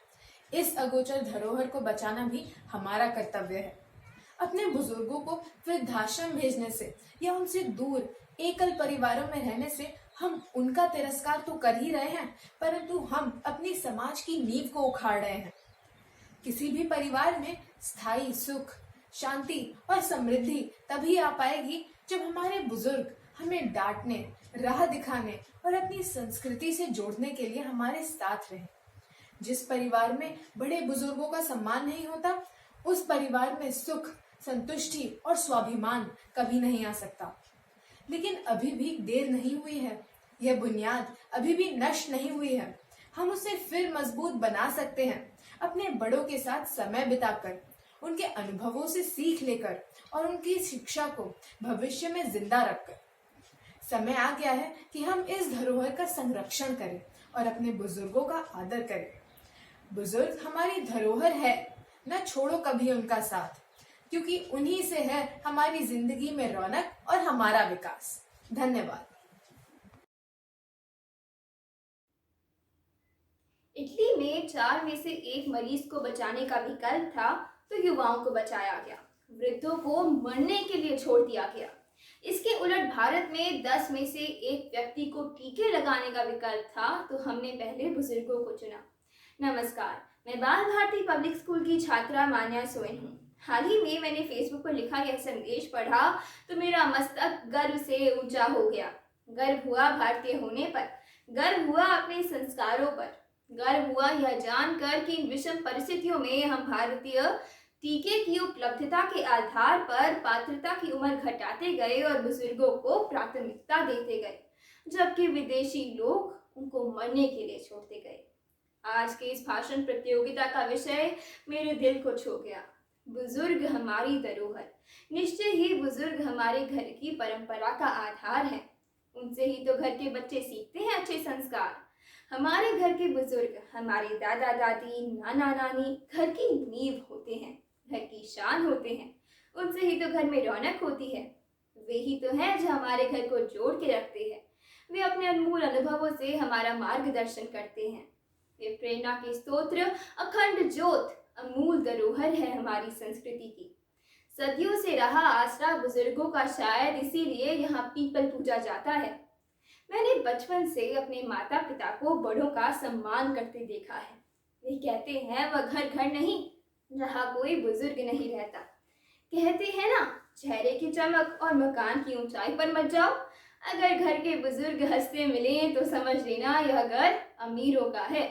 इस अगोचर धरोहर को बचाना भी हमारा कर्तव्य है। अपने बुजुर्गों को वृद्धाश्रम भेजने से या उनसे दूर एकल परिवारों में रहने से हम उनका तिरस्कार तो कर ही रहे हैं, परंतु हम अपनी समाज की नींव को उखाड़ रहे हैं। किसी भी परिवार में स्थायी सुख, शांति और समृद्धि तभी आ पाएगी जब हमारे बुजुर्ग हमें डांटने, राह दिखाने और अपनी संस्कृति से जोड़ने के लिए हमारे साथ रहें। जिस परिवार में बड़े बुजुर्गों का सम्मान नहीं होता, उस परिवार में सुख, संतुष्टि और स्वाभिमान कभी नहीं आ सकता। लेकिन अभी भी देर नहीं हुई है, यह बुनियाद अभी भी नष्ट नहीं हुई है। हम उसे फिर मजबूत बना सकते हैं, अपने बड़ों के साथ समय बिताकर, उनके अनुभवों से सीख लेकर और उनकी शिक्षा को भविष्य में जिंदा रखकर। समय आ गया है कि हम इस धरोहर का संरक्षण करें और अपने बुजुर्गों का आदर करें। बुजुर्ग हमारी धरोहर है, न छोड़ो कभी उनका साथ, क्योंकि उन्हीं से है हमारी जिंदगी में रौनक और हमारा विकास। धन्यवाद। इटली में 4 में से 1 मरीज को बचाने का विकल्प था तो युवाओं को बचाया गया, वृद्धों को मरने के लिए छोड़ दिया गया। इसके उलट भारत में 10 में से 1 व्यक्ति को टीके लगाने का विकल्प था तो हमने पहले बुजुर्गों को चुना। नमस्कार, मैं बाल भारती पब्लिक स्कूल की छात्रा मान्या सोइन हूँ। हाल ही में मैंने फेसबुक पर लिखा यह संदेश पढ़ा तो मेरा मस्तक गर्व से ऊंचा हो गया। गर्व हुआ भारतीय होने पर, गर्व हुआ अपने संस्कारों पर, गर्व हुआ यह जानकर कि इन विषम परिस्थितियों में हम भारतीय टीके की उपलब्धता के आधार पर पात्रता की उम्र घटाते गए और बुजुर्गों को प्राथमिकता देते गए, जबकि विदेशी लोग उनको मरने के लिए छोड़ते गए। आज के इस भाषण प्रतियोगिता का विषय मेरे दिल को छू गया। बुजुर्ग हमारी धरोहर। निश्चय ही बुजुर्ग हमारे घर की परंपरा का आधार है। उनसे ही तो घर के बच्चे सीखते हैं अच्छे संस्कार। हमारे घर के बुजुर्ग, हमारे दादा दादी, नाना नानी घर की नींव होते हैं, घर की शान होते हैं। उनसे ही तो घर में रौनक होती है। वे ही तो हैं जो हमारे घर को जोड़ के रखते हैं। वे अपने अनमोल अनुभवों से हमारा मार्गदर्शन करते हैं। वे प्रेरणा के स्तोत्र, अखंड ज्योत, अमूल धरोहर है हमारी संस्कृति की। सदियों से रहा आसरा बुजुर्गों का, शायद इसीलिए यहाँ पीपल पूजा जाता है। मैंने बचपन से अपने माता पिता को बड़ों का सम्मान करते देखा है। वे कहते हैं वह घर घर नहीं जहाँ कोई बुजुर्ग नहीं रहता। कहते हैं ना, चेहरे की चमक और मकान की ऊंचाई पर मत जाओ। अगर घर के बुजुर्ग हंसते मिले तो समझ लेना यह घर अमीरों का है।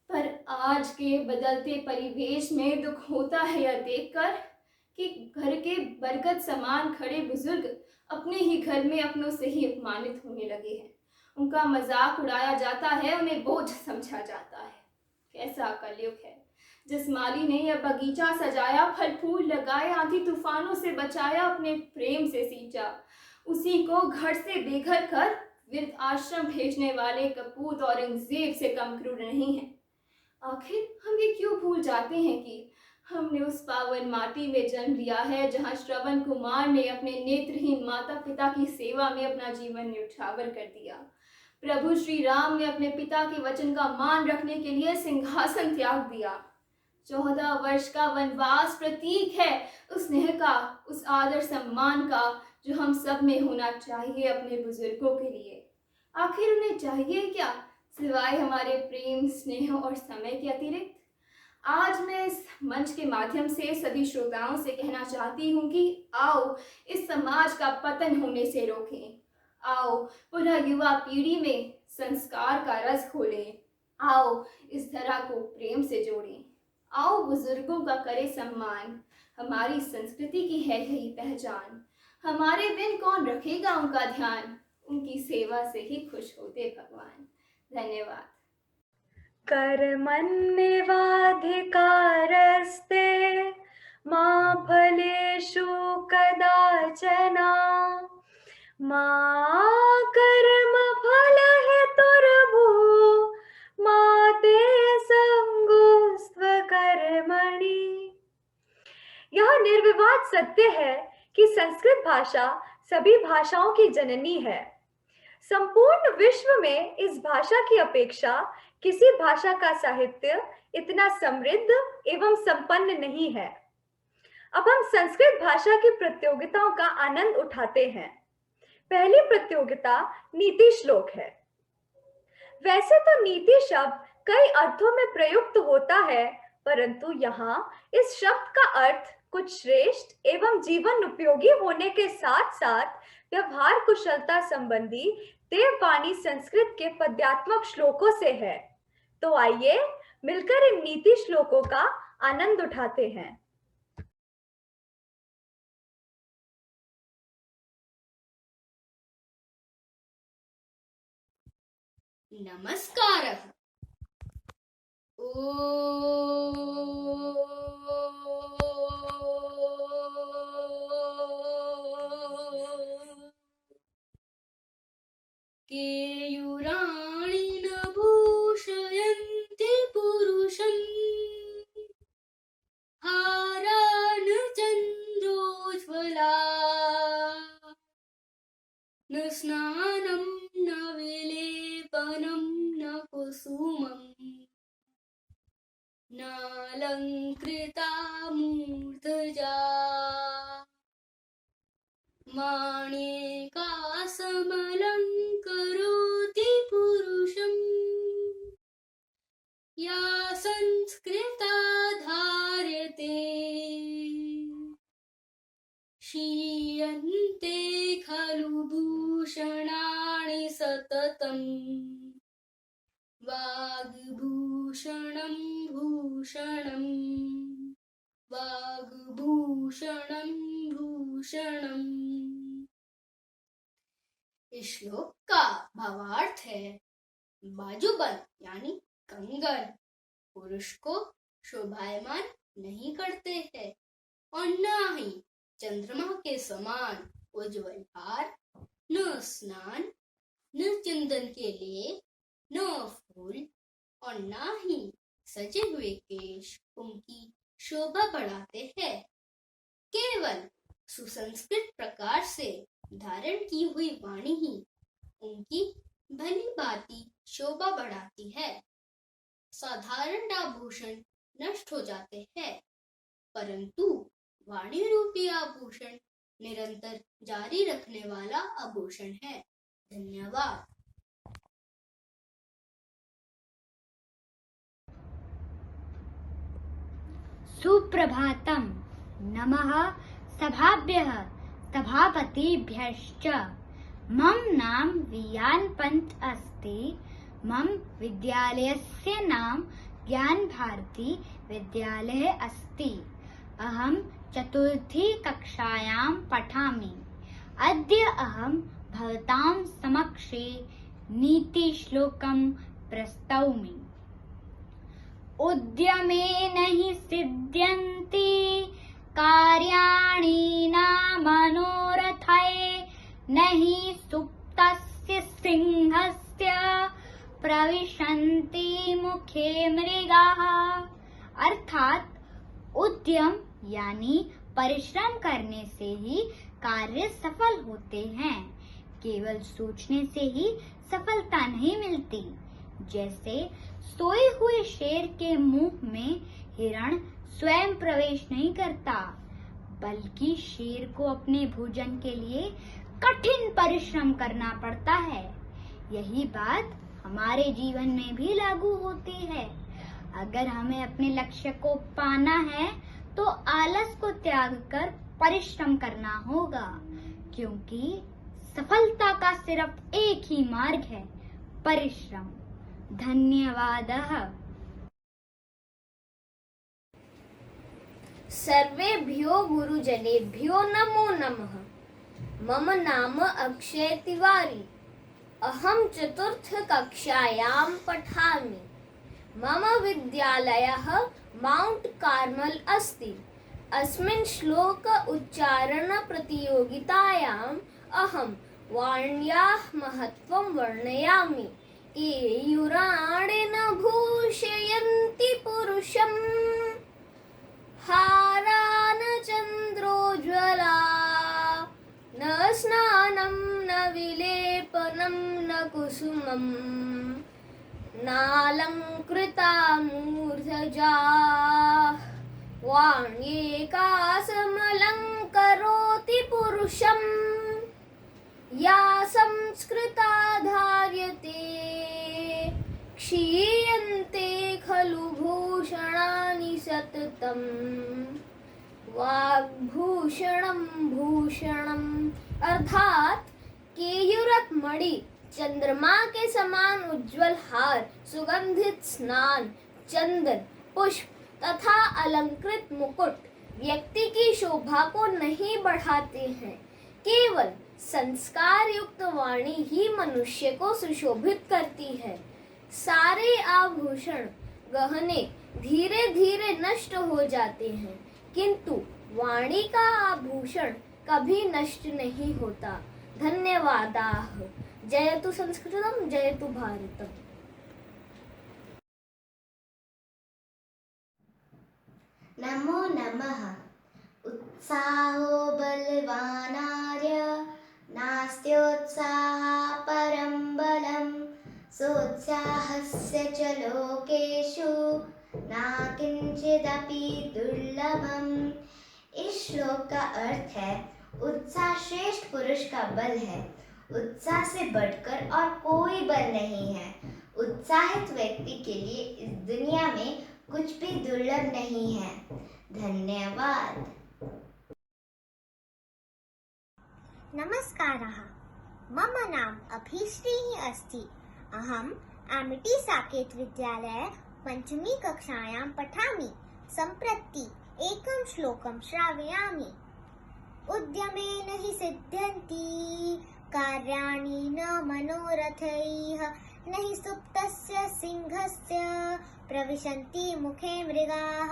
पर आज के बदलते परिवेश में दुख होता है यह देखकर कि घर के बरगद समान खड़े बुजुर्ग अपने ही घर में अपनों से ही अपमानित होने लगे हैं। उनका मजाक उड़ाया जाता है, उन्हें बोझ समझा जाता है। कैसा कलयुग है, जिस माली ने यह बगीचा सजाया, फल फूल लगाए, आंधी तूफानों से बचाया, अपने प्रेम से सींचा, उसी को घर से बेघर कर वृद्ध आश्रम भेजने वाले कपूत औरंगजेब से कम क्रूर नहीं है। आखिर हम ये क्यों भूल जाते हैं कि हमने उस पावन माटी में जन्म लिया है जहाँ श्रवण कुमार ने अपने नेत्रहीन माता पिता की सेवा में अपना जीवन न्यौछावर कर दिया। प्रभु श्री राम ने अपने पिता के वचन का मान रखने के लिए सिंहासन त्याग दिया। 14 वर्ष का वनवास प्रतीक है उस स्नेह का, उस आदर सम्मान का जो हम सब में होना चाहिए अपने बुजुर्गों के लिए। आखिर उन्हें चाहिए क्या सिवाय हमारे प्रेम, स्नेह और समय के अतिरिक्त? आज मैं इस मंच के माध्यम से सभी श्रोताओं से कहना चाहती हूँ कि आओ इस समाज का पतन होने से रोकें। आओ पुनः युवा पीढ़ी में संस्कार का रस खोलें। आओ इस धरा को प्रेम से जोड़ें। आओ बुजुर्गों का करे सम्मान। हमारी संस्कृति की है यही पहचान। हमारे बिन कौन रखेगा उनका ध्यान? उनकी सेवा से ही खुश होते भगवान। धन्यवाद। कर्मण्येवाधिकारस्ते मा फलेषु कदाचन मा कर्मफलहेतुर्भुः बात सत्य है कि संस्कृत भाषा सभी भाषाओं की जननी है। संपूर्ण विश्व में इस भाषा की अपेक्षा किसी भाषा का साहित्य इतना समृद्ध एवं संपन्न नहीं है। अब हम संस्कृत भाषा की प्रतियोगिताओं का आनंद उठाते हैं। पहली प्रतियोगिता नीति श्लोक है। वैसे तो नीति शब्द कई अर्थों में प्रयुक्त होता है, परंतु यहाँ इस शब्द का अर्थ कुछ श्रेष्ठ एवं जीवन उपयोगी होने के साथ साथ व्यवहार कुशलता संबंधी देववाणी संस्कृत के पद्यात्मक श्लोकों से है। तो आइए मिलकर इन नीति श्लोकों का आनंद उठाते हैं। नमस्कारः। केयूराणि न भूषयन्ति पुरुषम् हारा न चन्द्रोज्ज्वला न स्नानं न विलेपनं न कुसुमम् नालङ्कृता मूर्धजा माणिकासमलङ्करोति पुरुषम् या संस्कृता धार्यते क्षीयन्ते खलु भूषणानि सततम् वाग्भूषणं भूषणम् वाग्भूषणं भूषणम्। इस श्लोक का भावार्थ है बाजूबंद यानी कंगन पुरुष को शोभायमान नहीं करते हैं और न ही चंद्रमा के समान उज्ज्वल हार, न स्नान, न चंदन के लिए, न फूल और न ही सजे हुए केश उनकी शोभा बढ़ाते हैं। केवल सुसंस्कृत प्रकार से धारण की हुई वाणी ही उनकी भली भांति शोभा बढ़ाती है। साधारण आभूषण नष्ट हो जाते हैं, परंतु वाणी रूपी आभूषण निरंतर जारी रखने वाला आभूषण है। धन्यवाद। सुप्रभातम। नमः सभाभ्यः सभापतिभ्यश्च। मम नाम वियान पंत अस्ति। मम विद्यालयस्य नाम ज्ञान भारती विद्यालय अस्ति। अहं चतुर्थी कक्षायां पठामि। अद्य अहं भवतां समक्षे नीतिश्लोकं प्रस्तौमि। उद्यमेन हि सिद्ध्यन्ति कार्याणि न मनोरथै न हि सुप्तस्य सिंहस्य प्रविशन्ति मुखे मृगाः। अर्थात उद्यम यानी परिश्रम करने से ही कार्य सफल होते हैं। केवल सोचने से ही सफलता नहीं मिलती। जैसे सोए हुए शेर के मुंह में हिरण स्वयं प्रवेश नहीं करता, बल्कि शेर को अपने भोजन के लिए कठिन परिश्रम करना पड़ता है। यही बात हमारे जीवन में भी लागू होती है। अगर हमें अपने लक्ष्य को पाना है तो आलस को त्याग कर परिश्रम करना होगा, क्योंकि सफलता का सिर्फ एक ही मार्ग है, परिश्रम। धन्यवादः। सर्वेभ्यो गुरुजनेभ्यो नमो नमः। मम नाम अक्षय तिवारी। अहं चतुर्थ कक्षायां पठामि। मम विद्यालयः माउंट कार्मल अस्ति। अस्मिन् श्लोक उच्चारण प्रतियोगितायाम् अहं वाण्याः महत्त्वं वर्णयामि। केयूराणि न भूषयन्ति पुरुषम् हारा न चन्द्रोज्ज्वला न स्नानं न विलेपनं न कुसुमम् नालङ्कृता मूर्धजा वाण्येका समलङ्करोति पुरुषम् या संस्कृता धार्यते क्षीयन्ते खलु भूषणानि सततम् वाग्भूषणं भूषणम् अर्थात केयूरक मणि, चंद्रमा के समान उज्जवल हार, सुगंधित स्नान, चंदन, पुष्प तथा अलंकृत मुकुट व्यक्ति की शोभा को नहीं बढ़ाते हैं। केवल संस्कार युक्त वाणी ही मनुष्य को सुशोभित करती है। सारे आभूषण गहने धीरे धीरे नष्ट हो जाते हैं, किंतु वाणी का आभूषण कभी नष्ट नहीं होता। धन्यवादाः। जयतु संस्कृतम, जयतु भारतम। नमो नमः। उत्साहो बलवानार्य नास्त्योत्साहात् परं बलं सोत्साहस्य च लोकेषु नाकिंचिदपि दुर्लभम्। इस श्लोक का अर्थ है उत्साह श्रेष्ठ पुरुष का बल है, उत्साह से बढ़कर और कोई बल नहीं है। उत्साहित व्यक्ति के लिए इस दुनिया में कुछ भी दुर्लभ नहीं है। धन्यवाद। नमस्कारः। मम नाम अभिश्रीः अस्ति। अहम् आमिटी साकेत विद्यालये पञ्चमी कक्षायां पठामि। सम्प्रति एकं श्लोकं श्रावयामि। उद्यमेन हि सिद्ध्यन्ति कार्याणि न मनोरथैः न हि सुप्तस्य सिंहस्य प्रविशन्ति मुखे मृगाः।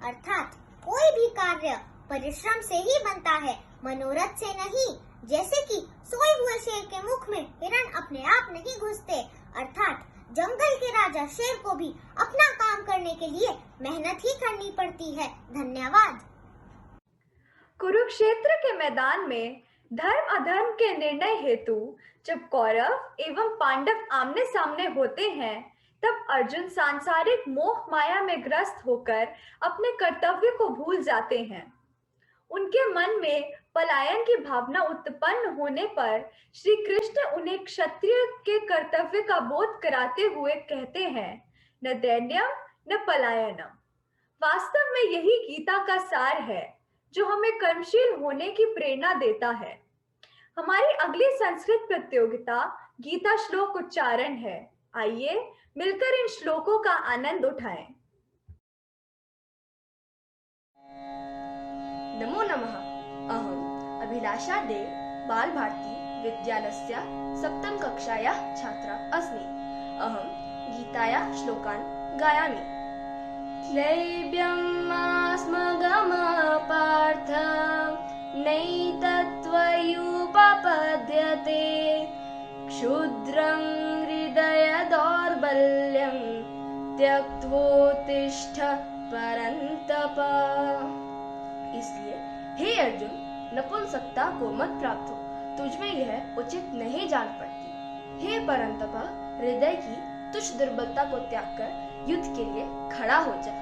अर्थात कोई भी कार्य परिश्रम से ही बनता है, मनोरथ से नहीं। जैसे कि सोए हुए शेर के मुख में हिरण अपने आप नहीं घुसते। अर्थात जंगल के राजा शेर को भी अपना काम करने के लिए मेहनत ही करनी पड़ती है। धन्यवाद। कुरुक्षेत्र के मैदान में धर्म अधर्म के निर्णय हेतु जब कौरव एवं पांडव आमने सामने होते हैं, तब अर्जुन सांसारिक मोह माया में ग्रस्त होकर अपने कर्तव्य को भूल जाते हैं। उनके मन में पलायन की भावना उत्पन्न होने पर श्री कृष्ण उन्हें क्षत्रिय के कर्तव्य का बोध कराते हुए कहते हैं, न दैन्यम न पलायनम। वास्तव में यही गीता का सार है, जो हमें कर्मशील होने की प्रेरणा देता है। हमारी अगली संस्कृत प्रतियोगिता गीता श्लोक उच्चारण है। आइए मिलकर इन श्लोकों का आनंद उठाएं। नमो नमः। अहम् अभिलाषा दे बालभारती विद्यालयस्य सप्तम कक्षायाः छात्रा अस्मि। अहं गीतायाः श्लोकान् गायामि। क्लैब्यम् आस्मगमः पार्थ नैतत्त्वयुपपद्यते क्षुद्रं हृदय दौर्बल्यं त्यक्त्वोत्तिष्ठ परन्तप। इसलिए हे अर्जुन, नपुंसकता को मत प्राप्त हो, तुझमें यह उचित नहीं जान पड़ती। हे परंतप, हृदय की तुच्छ दुर्बलता को त्याग कर युद्ध के लिए खड़ा हो जा।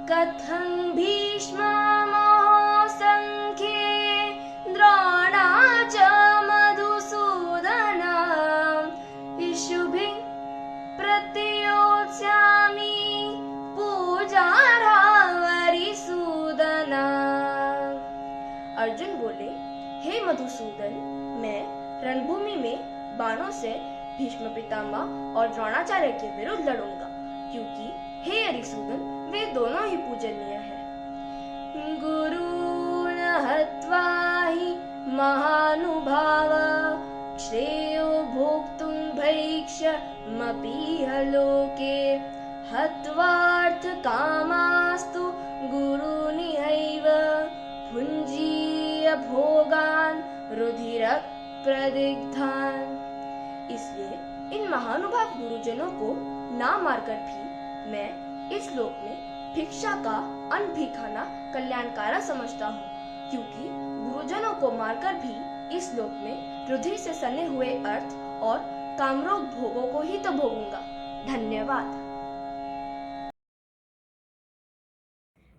कथं भीष्मो संख्ये द्रोणा च मधुसूदन इषुभिः प्रतियोत्स्यामि पूजार्हावरिसूदन। अर्जुन बोले, हे मधुसूदन, मैं रणभूमि में बाणों से भीष्म पितामह और द्रोणाचार्य के विरुद्ध लड़ूंगा, क्योंकि हे अरिसूदन, वे दोनों ही पूजनीय हैं। गुरून् हत्वा हि महानुभाव श्रेयो भोक्तुं भैक्षमपीह लोके हत्वार्थ कामास्तु गुरूनिहैव भुञ्जीय भोगान् रुधिरः प्रदिग्धान्। इसलिए इन महानुभाव गुरुजनों को ना मारकर भी मैं इस लोक में भिक्षा का अन्न भी खाना कल्याणकारक समझता हूँ, क्योंकि गुरुजनों को मारकर भी इस लोक में रुधिर से सने हुए अर्थ और कामरोग भोगों को ही तो भोगूंगा। धन्यवाद।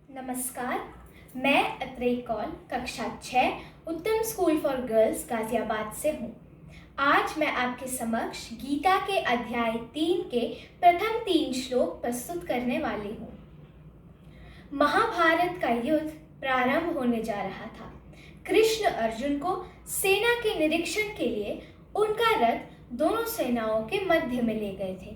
नमस्कार, मैं अत्रेय कौल कक्षा 6 उत्तम स्कूल फॉर गर्ल्स गाजियाबाद से हूँ। आज मैं आपके समक्ष गीता के अध्याय 3 के प्रथम 3 श्लोक प्रस्तुत करने वाली हूँ। महाभारत का युद्ध प्रारंभ होने जा रहा था। कृष्ण अर्जुन को सेना के निरीक्षण के लिए उनका रथ दोनों सेनाओं के मध्य में ले गए थे,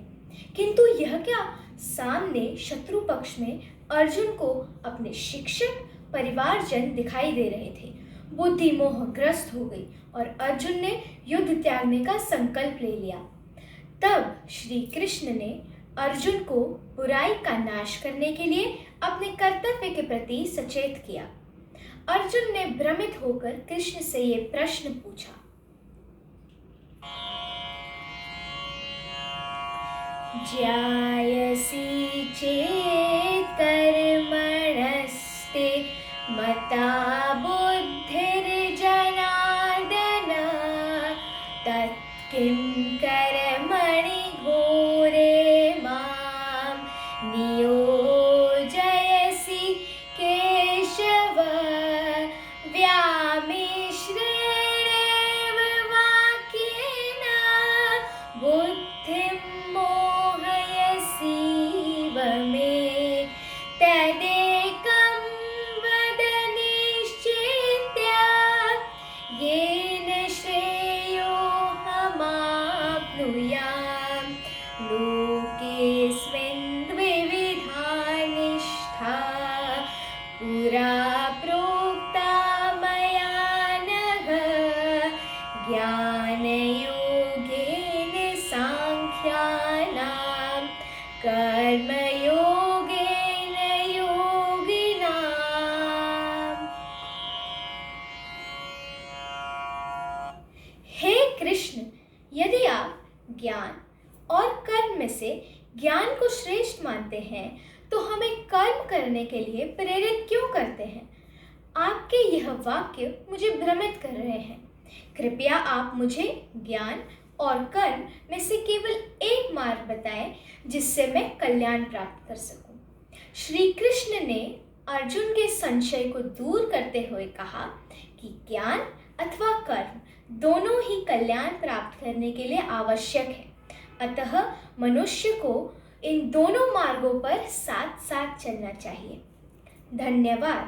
किंतु यह क्या, सामने शत्रु पक्ष में अर्जुन को अपने शिक्षक परिवारजन दिखाई दे रहे थे। बुद्धि मोहग्रस्त हो गई और अर्जुन ने युद्ध त्यागने का संकल्प ले लिया। तब श्री कृष्ण ने अर्जुन को बुराई का नाश करने के लिए अपने कर्तव्य के प्रति सचेत किया। अर्जुन ने भ्रमित होकर कृष्ण से ये प्रश्न पूछा, ज्यायसि चेत् कर्मणस्ते मता बुद्धिर्जनार्दन तत्किं कर्मणि घोरे मां नियोजयसि केशव व्यामिश्रेणेव वाक्येन बुद्धिं मोहयसीव मे तदेकं वद निश्चित्य येन श्रेयो हमाप्नुयाम लोकेऽस्मिन् द्विविधा निष्ठा पुरा प्रोक्ता मया नघ ज्ञानयोगेन सांख्यानां कर्मयोगेन योगिनाम्। हे कृष्ण, यदि आप ज्ञान और कर्म में से ज्ञान को श्रेष्ठ मानते हैं तो हमें कर्म करने के लिए प्रेरित क्यों करते हैं? आपके यह वाक्य मुझे भ्रमित कर रहे हैं। कृपया आप मुझे ज्ञान और कर्म में से केवल एक मार्ग बताएं जिससे मैं कल्याण प्राप्त कर सकूं। श्री कृष्ण ने अर्जुन के संशय को दूर करते हुए कहा कि ज्ञान अथवा कर्म दोनों ही कल्याण प्राप्त करने के लिए आवश्यक है, अतः मनुष्य को इन दोनों मार्गों पर साथ साथ चलना चाहिए। धन्यवाद।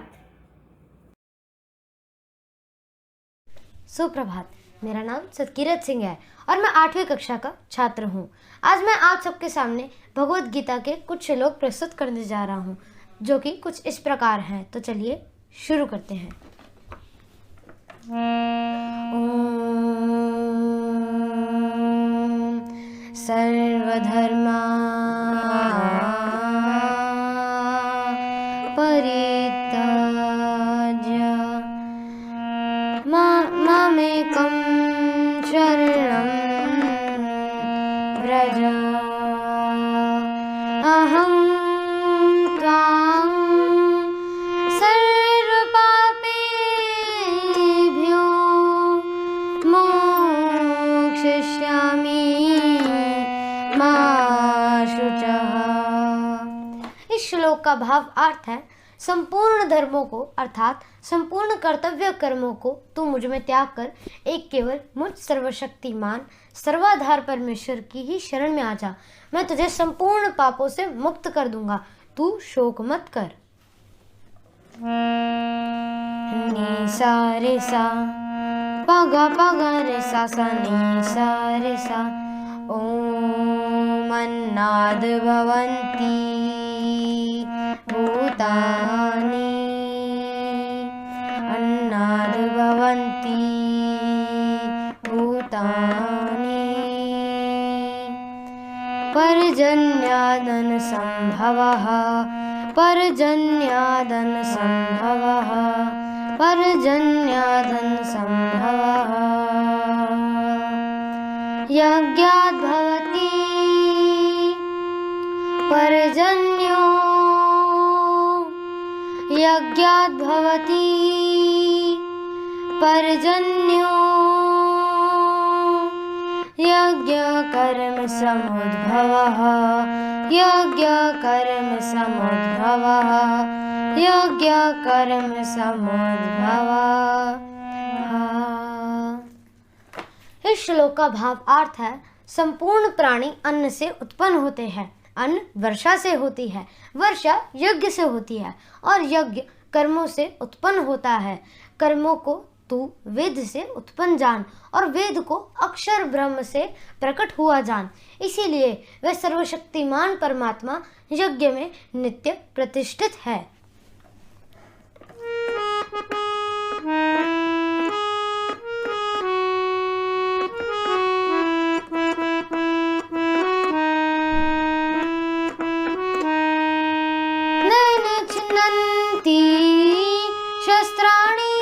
सुप्रभात, मेरा नाम सतकीरत सिंह है और मैं 8वीं कक्षा का छात्र हूँ। आज मैं आप सबके सामने भगवत गीता के कुछ श्लोक प्रस्तुत करने जा रहा हूँ, जो कि कुछ इस प्रकार हैं। तो चलिए शुरू करते हैं। सर्वधर्मा परित्याज्य मामेकं शरणं व्रज अहं त्वां सर्वपापेभ्यो मोक्षयिष्यामि मा शुचः। इस श्लोक का भाव अर्थ है, संपूर्ण धर्मों को अर्थात संपूर्ण कर्तव्य कर्मों को तू मुझ में त्याग कर एक केवल मुझ सर्वशक्तिमान सर्वाधार परमेश्वर की ही शरण में आ जा। मैं तुझे संपूर्ण पापों से मुक्त कर दूंगा, तू शोक मत कर। नी सा रे सा पग पग रे सा सा नी सा रे सा ओम अन्नाद भवन्ति भूतानि अन्नाद भवन्ति भूतानि पर्जन्यादन संभवः पर्जन्यादन संभवः पर्जन्यादन संभवः यज्ञाद् भवति पर्जन्यो यज्ञात् भवति पर्जन्यो यज्ञ कर्म समुद्भवः यज्ञ कर्म समुद्भवः यज्ञ कर्म समुद्भवः। इस श्लोक का भाव अर्थ है, संपूर्ण प्राणी अन्न से उत्पन्न होते हैं। अन्न वर्षा से होती है, वर्षा यज्ञ से होती है और यज्ञ कर्मों से उत्पन्न होता है। कर्मों को तू वेद से उत्पन्न जान और वेद को अक्षर ब्रह्म से प्रकट हुआ जान। इसीलिए वह सर्वशक्तिमान परमात्मा यज्ञ में नित्य प्रतिष्ठित है। शस्त्राणि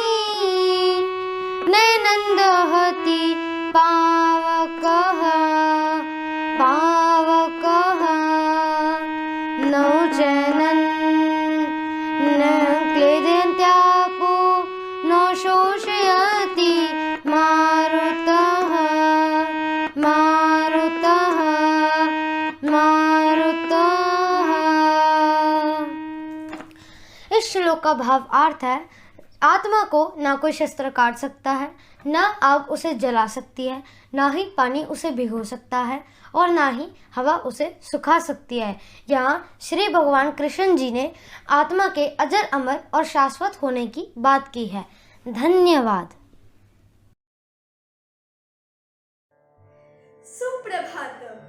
नैनन्दहति पावकः पावकः नौचनन् न क्लेदन्त्यापो न शोषयति मारुतः मारुतः मारुतः। इस श्लोक का भाव अर्थ है, आत्मा को ना कोई शस्त्र काट सकता है, ना आग उसे जला सकती है, ना ही पानी उसे भिगो सकता है और ना ही हवा उसे सुखा सकती है। यहाँ श्री भगवान कृष्ण जी ने आत्मा के अजर अमर और शाश्वत होने की बात की है। धन्यवाद। सुप्रभातम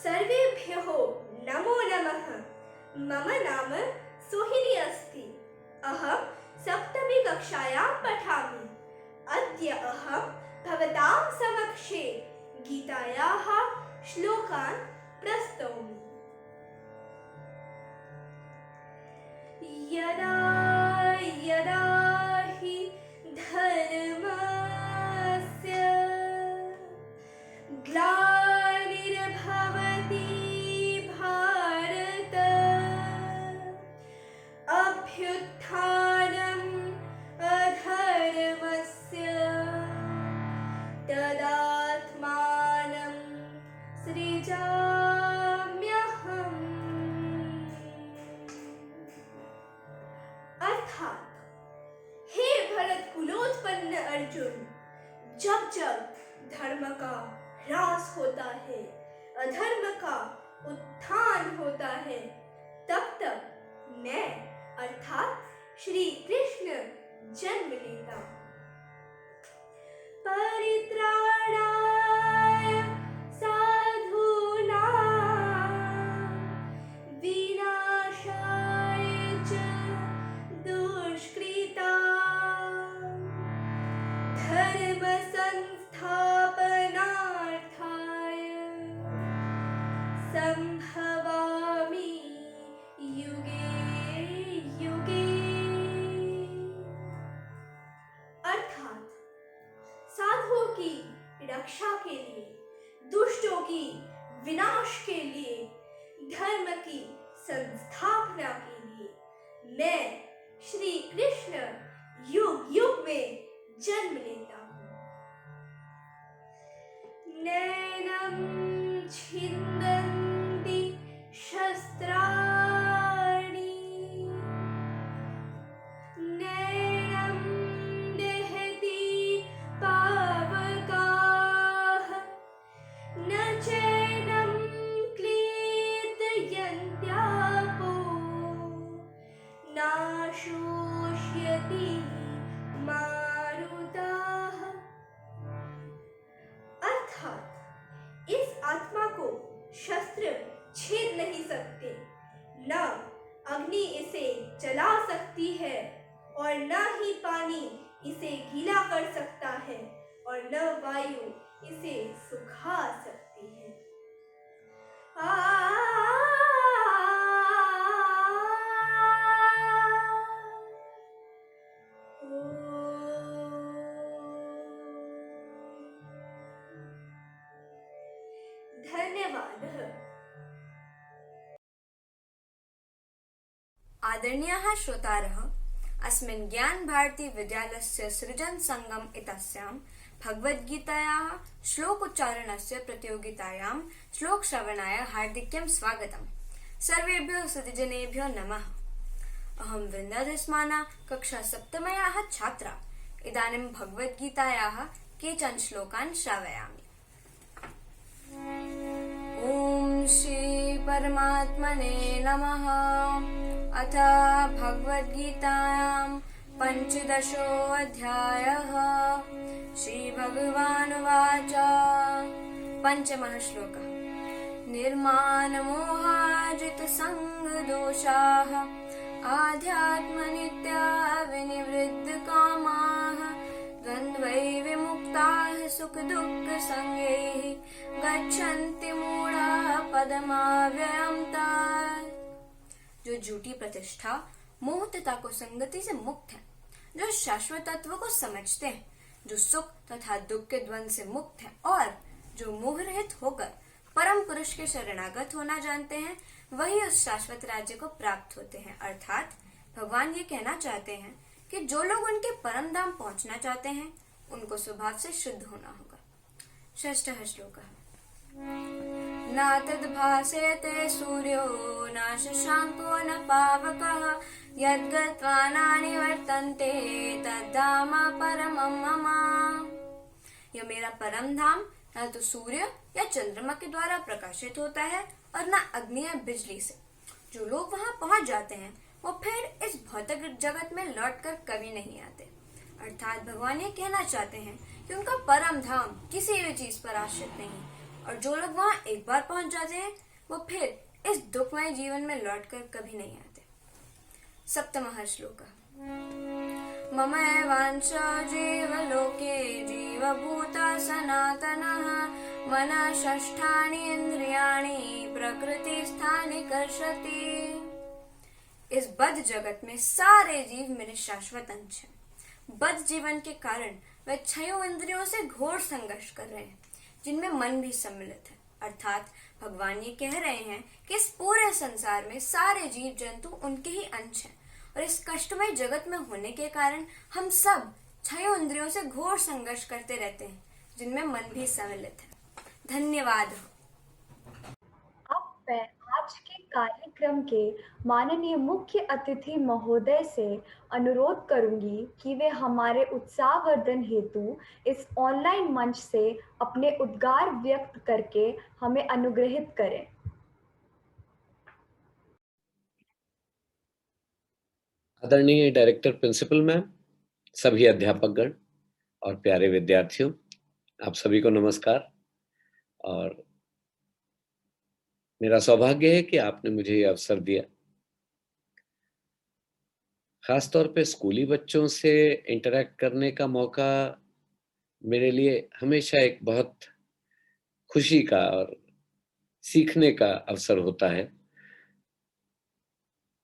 सर्वेभ्यो नमो नमः। मम नाम सोहिनी अस्ति। अहं सप्तमी कक्षायां पठामि। अद्य अहं भवतां समक्षे गीतायाः श्लोकान् प्रस्तौमि। यदा यदा हि धर्मस्य ग्लानिर्भवति भारत अभ्युत्थानम् अधर्मस्य तदात्मानं सृजाम्यहम्। अर्थात, हे भरत कुलोत्पन्न अर्जुन, जब जब धर्म का ह्रास होता है, अधर्म का उत्थान होता है, तब तब मैं अर्थात श्री कृष्ण जन्म लेता हूँ। परित्राणाय साधूनां विनाशाय च दुष्कृतां धर्म संस्थापनार्थाय संभवामि युगे युगे। अर्थात साधुओं की रक्षा के लिए, दुष्टों की विनाश के लिए, धर्म की संस्थापना के लिए मैं श्री कृष्ण युग युग में जन्म लेता हूँ। नैनं छिन्दन्ति शस्त्राणि नैनं दहति पावकाः न चैनं क्लेदयन्त्यापो न शोष्यति मारुताः। अर्थात इस आत्मा को शस्त्र छेद नहीं सकते, न अग्नि इसे जला सकती है और न ही पानी इसे गीला कर सकता है और न वायु इसे सुखा सकती है। धन्यवाद। आदरणीयाः श्रोतारः, अस्मिन् ज्ञान भारती विद्यालयस्य सृजन संगम इत्यस्यां भगवद्गीतायाः श्लोकोच्चारणस्य प्रतियोगितायां श्लोकश्रवणाय हार्दिकं स्वागतम्। सर्वेभ्यो सतिजनेभ्यो नमः। अहं वृन्दाधस्माना कक्षा सप्तम्याः छात्रा। इदानीं भगवद्गीतायाः केचन श्लोकान् श्रावयामि। ॐ श्री परमात्मने नमः। अथ भगवद्गीतायां पञ्चदशोऽध्यायः। श्रीभगवानुवाच। पञ्चमः श्लोकः। निर्मानमोहाजितसङ्गदोषाः आध्यात्मनित्या विनिवृद्धकामाः द्वन्द्वैः विमुक्ताः सुखदुःखसंगैः गच्छन्ति मूढाः पदमव्ययं तत्। जो झूठी प्रतिष्ठा मोह तथा को संगति से मुक्त है, जो शाश्वत तत्व को समझते हैं, जो सुख तथा दुख के द्वंद से मुक्त है और जो मोह रहित होकर परम पुरुष के शरणागत होना जानते हैं, वही उस शाश्वत राज्य को प्राप्त होते हैं। अर्थात भगवान ये कहना चाहते हैं कि जो लोग उनके परम धाम पहुंचना चाहते हैं, उनको स्वभाव से शुद्ध होना होगा। षष्ठः श्लोकः। न तद्भासेते सूर्यो न शशांको न पावकः यद्गत्वा नानिवर्तन्ते तद्धाम परमं मम। यह मेरा परम धाम न तो सूर्य या चंद्रमा के द्वारा प्रकाशित होता है और न अग्नि या बिजली से। जो लोग वहां पहुंच जाते हैं वो फिर इस भौतिक जगत में लौटकर कभी नहीं आते। अर्थात भगवान ये कहना चाहते हैं कि उनका परम धाम किसी भी चीज पर आश्रित नहीं, और जो लोग वहां एक बार पहुंच जाते हैं वो फिर इस दुखमय जीवन में लौटकर कभी नहीं आते। सप्तमः श्लोकः। मम एवांशो जीवलोके जीवभूता सनातनः मनः षष्ठानि इन्द्रियाणि प्रकृतिस्थानि कर्षति। इस बद्ध जगत में सारे जीव मेरे शाश्वत अंश हैं। बद्ध जीवन के कारण वे छयों इंद्रियों से घोर संघर्ष कर रहे हैं, जिनमें मन भी सम्मिलित है। अर्थात भगवान ये कह रहे हैं कि इस पूरे संसार में सारे जीव जंतु उनके ही अंश हैं, और इस कष्टमय जगत में होने के कारण हम सब छयों इंद्रियों से घोर संघर्ष करते रहते हैं, जिनमें मन भी सम्मिलित है। धन्यवाद। अब मैं आज के कार्यक्रम के माननीय मुख्य अतिथि महोदय से अनुरोध करूंगी कि वे हमारे उत्साहवर्धन हेतु इस ऑनलाइन मंच से अपने उद्गार व्यक्त करके हमें अनुग्रहित करें। आदरणीय डायरेक्टर प्रिंसिपल मैम, सभी अध्यापकगण और प्यारे विद्यार्थियों, आप सभी को नमस्कार। और मेरा सौभाग्य है कि आपने मुझे ये अवसर दिया। खासतौर पे स्कूली बच्चों से इंटरैक्ट करने का मौका मेरे लिए हमेशा एक बहुत खुशी का और सीखने का अवसर होता है।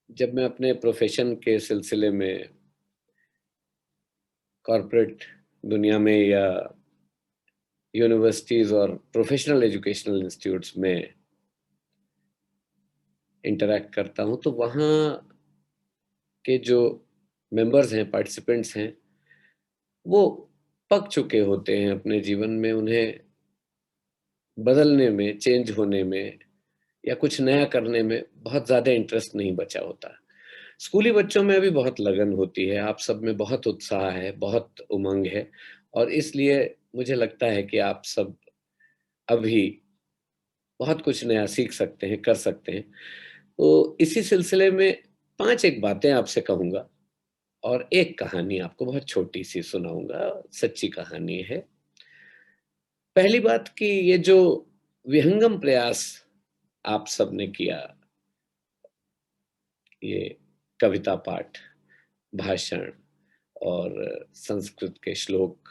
जब मैं अपने प्रोफेशन के सिलसिले में कॉर्पोरेट दुनिया में या यूनिवर्सिटीज और प्रोफेशनल एजुकेशनल इंस्टीट्यूट्स में इंटरैक्ट करता हूं, तो वहाँ के जो मेंबर्स हैं, पार्टिसिपेंट्स हैं, वो पक चुके होते हैं अपने जीवन में। उन्हें बदलने में, चेंज होने में या कुछ नया करने में बहुत ज़्यादा इंटरेस्ट नहीं बचा होता। स्कूली बच्चों में भी बहुत लगन होती है, आप सब में बहुत उत्साह है, बहुत उमंग है, और इसलिए मुझे लगता है कि आप सब अभी बहुत कुछ नया सीख सकते हैं, कर सकते हैं। तो इसी सिलसिले में 5 बातें आपसे कहूँगा और एक कहानी आपको बहुत छोटी सी सुनाऊंगा। सच्ची कहानी है। पहली बात कि ये जो विहंगम प्रयास आप सबने किया, ये कविता पाठ, भाषण और संस्कृत के श्लोक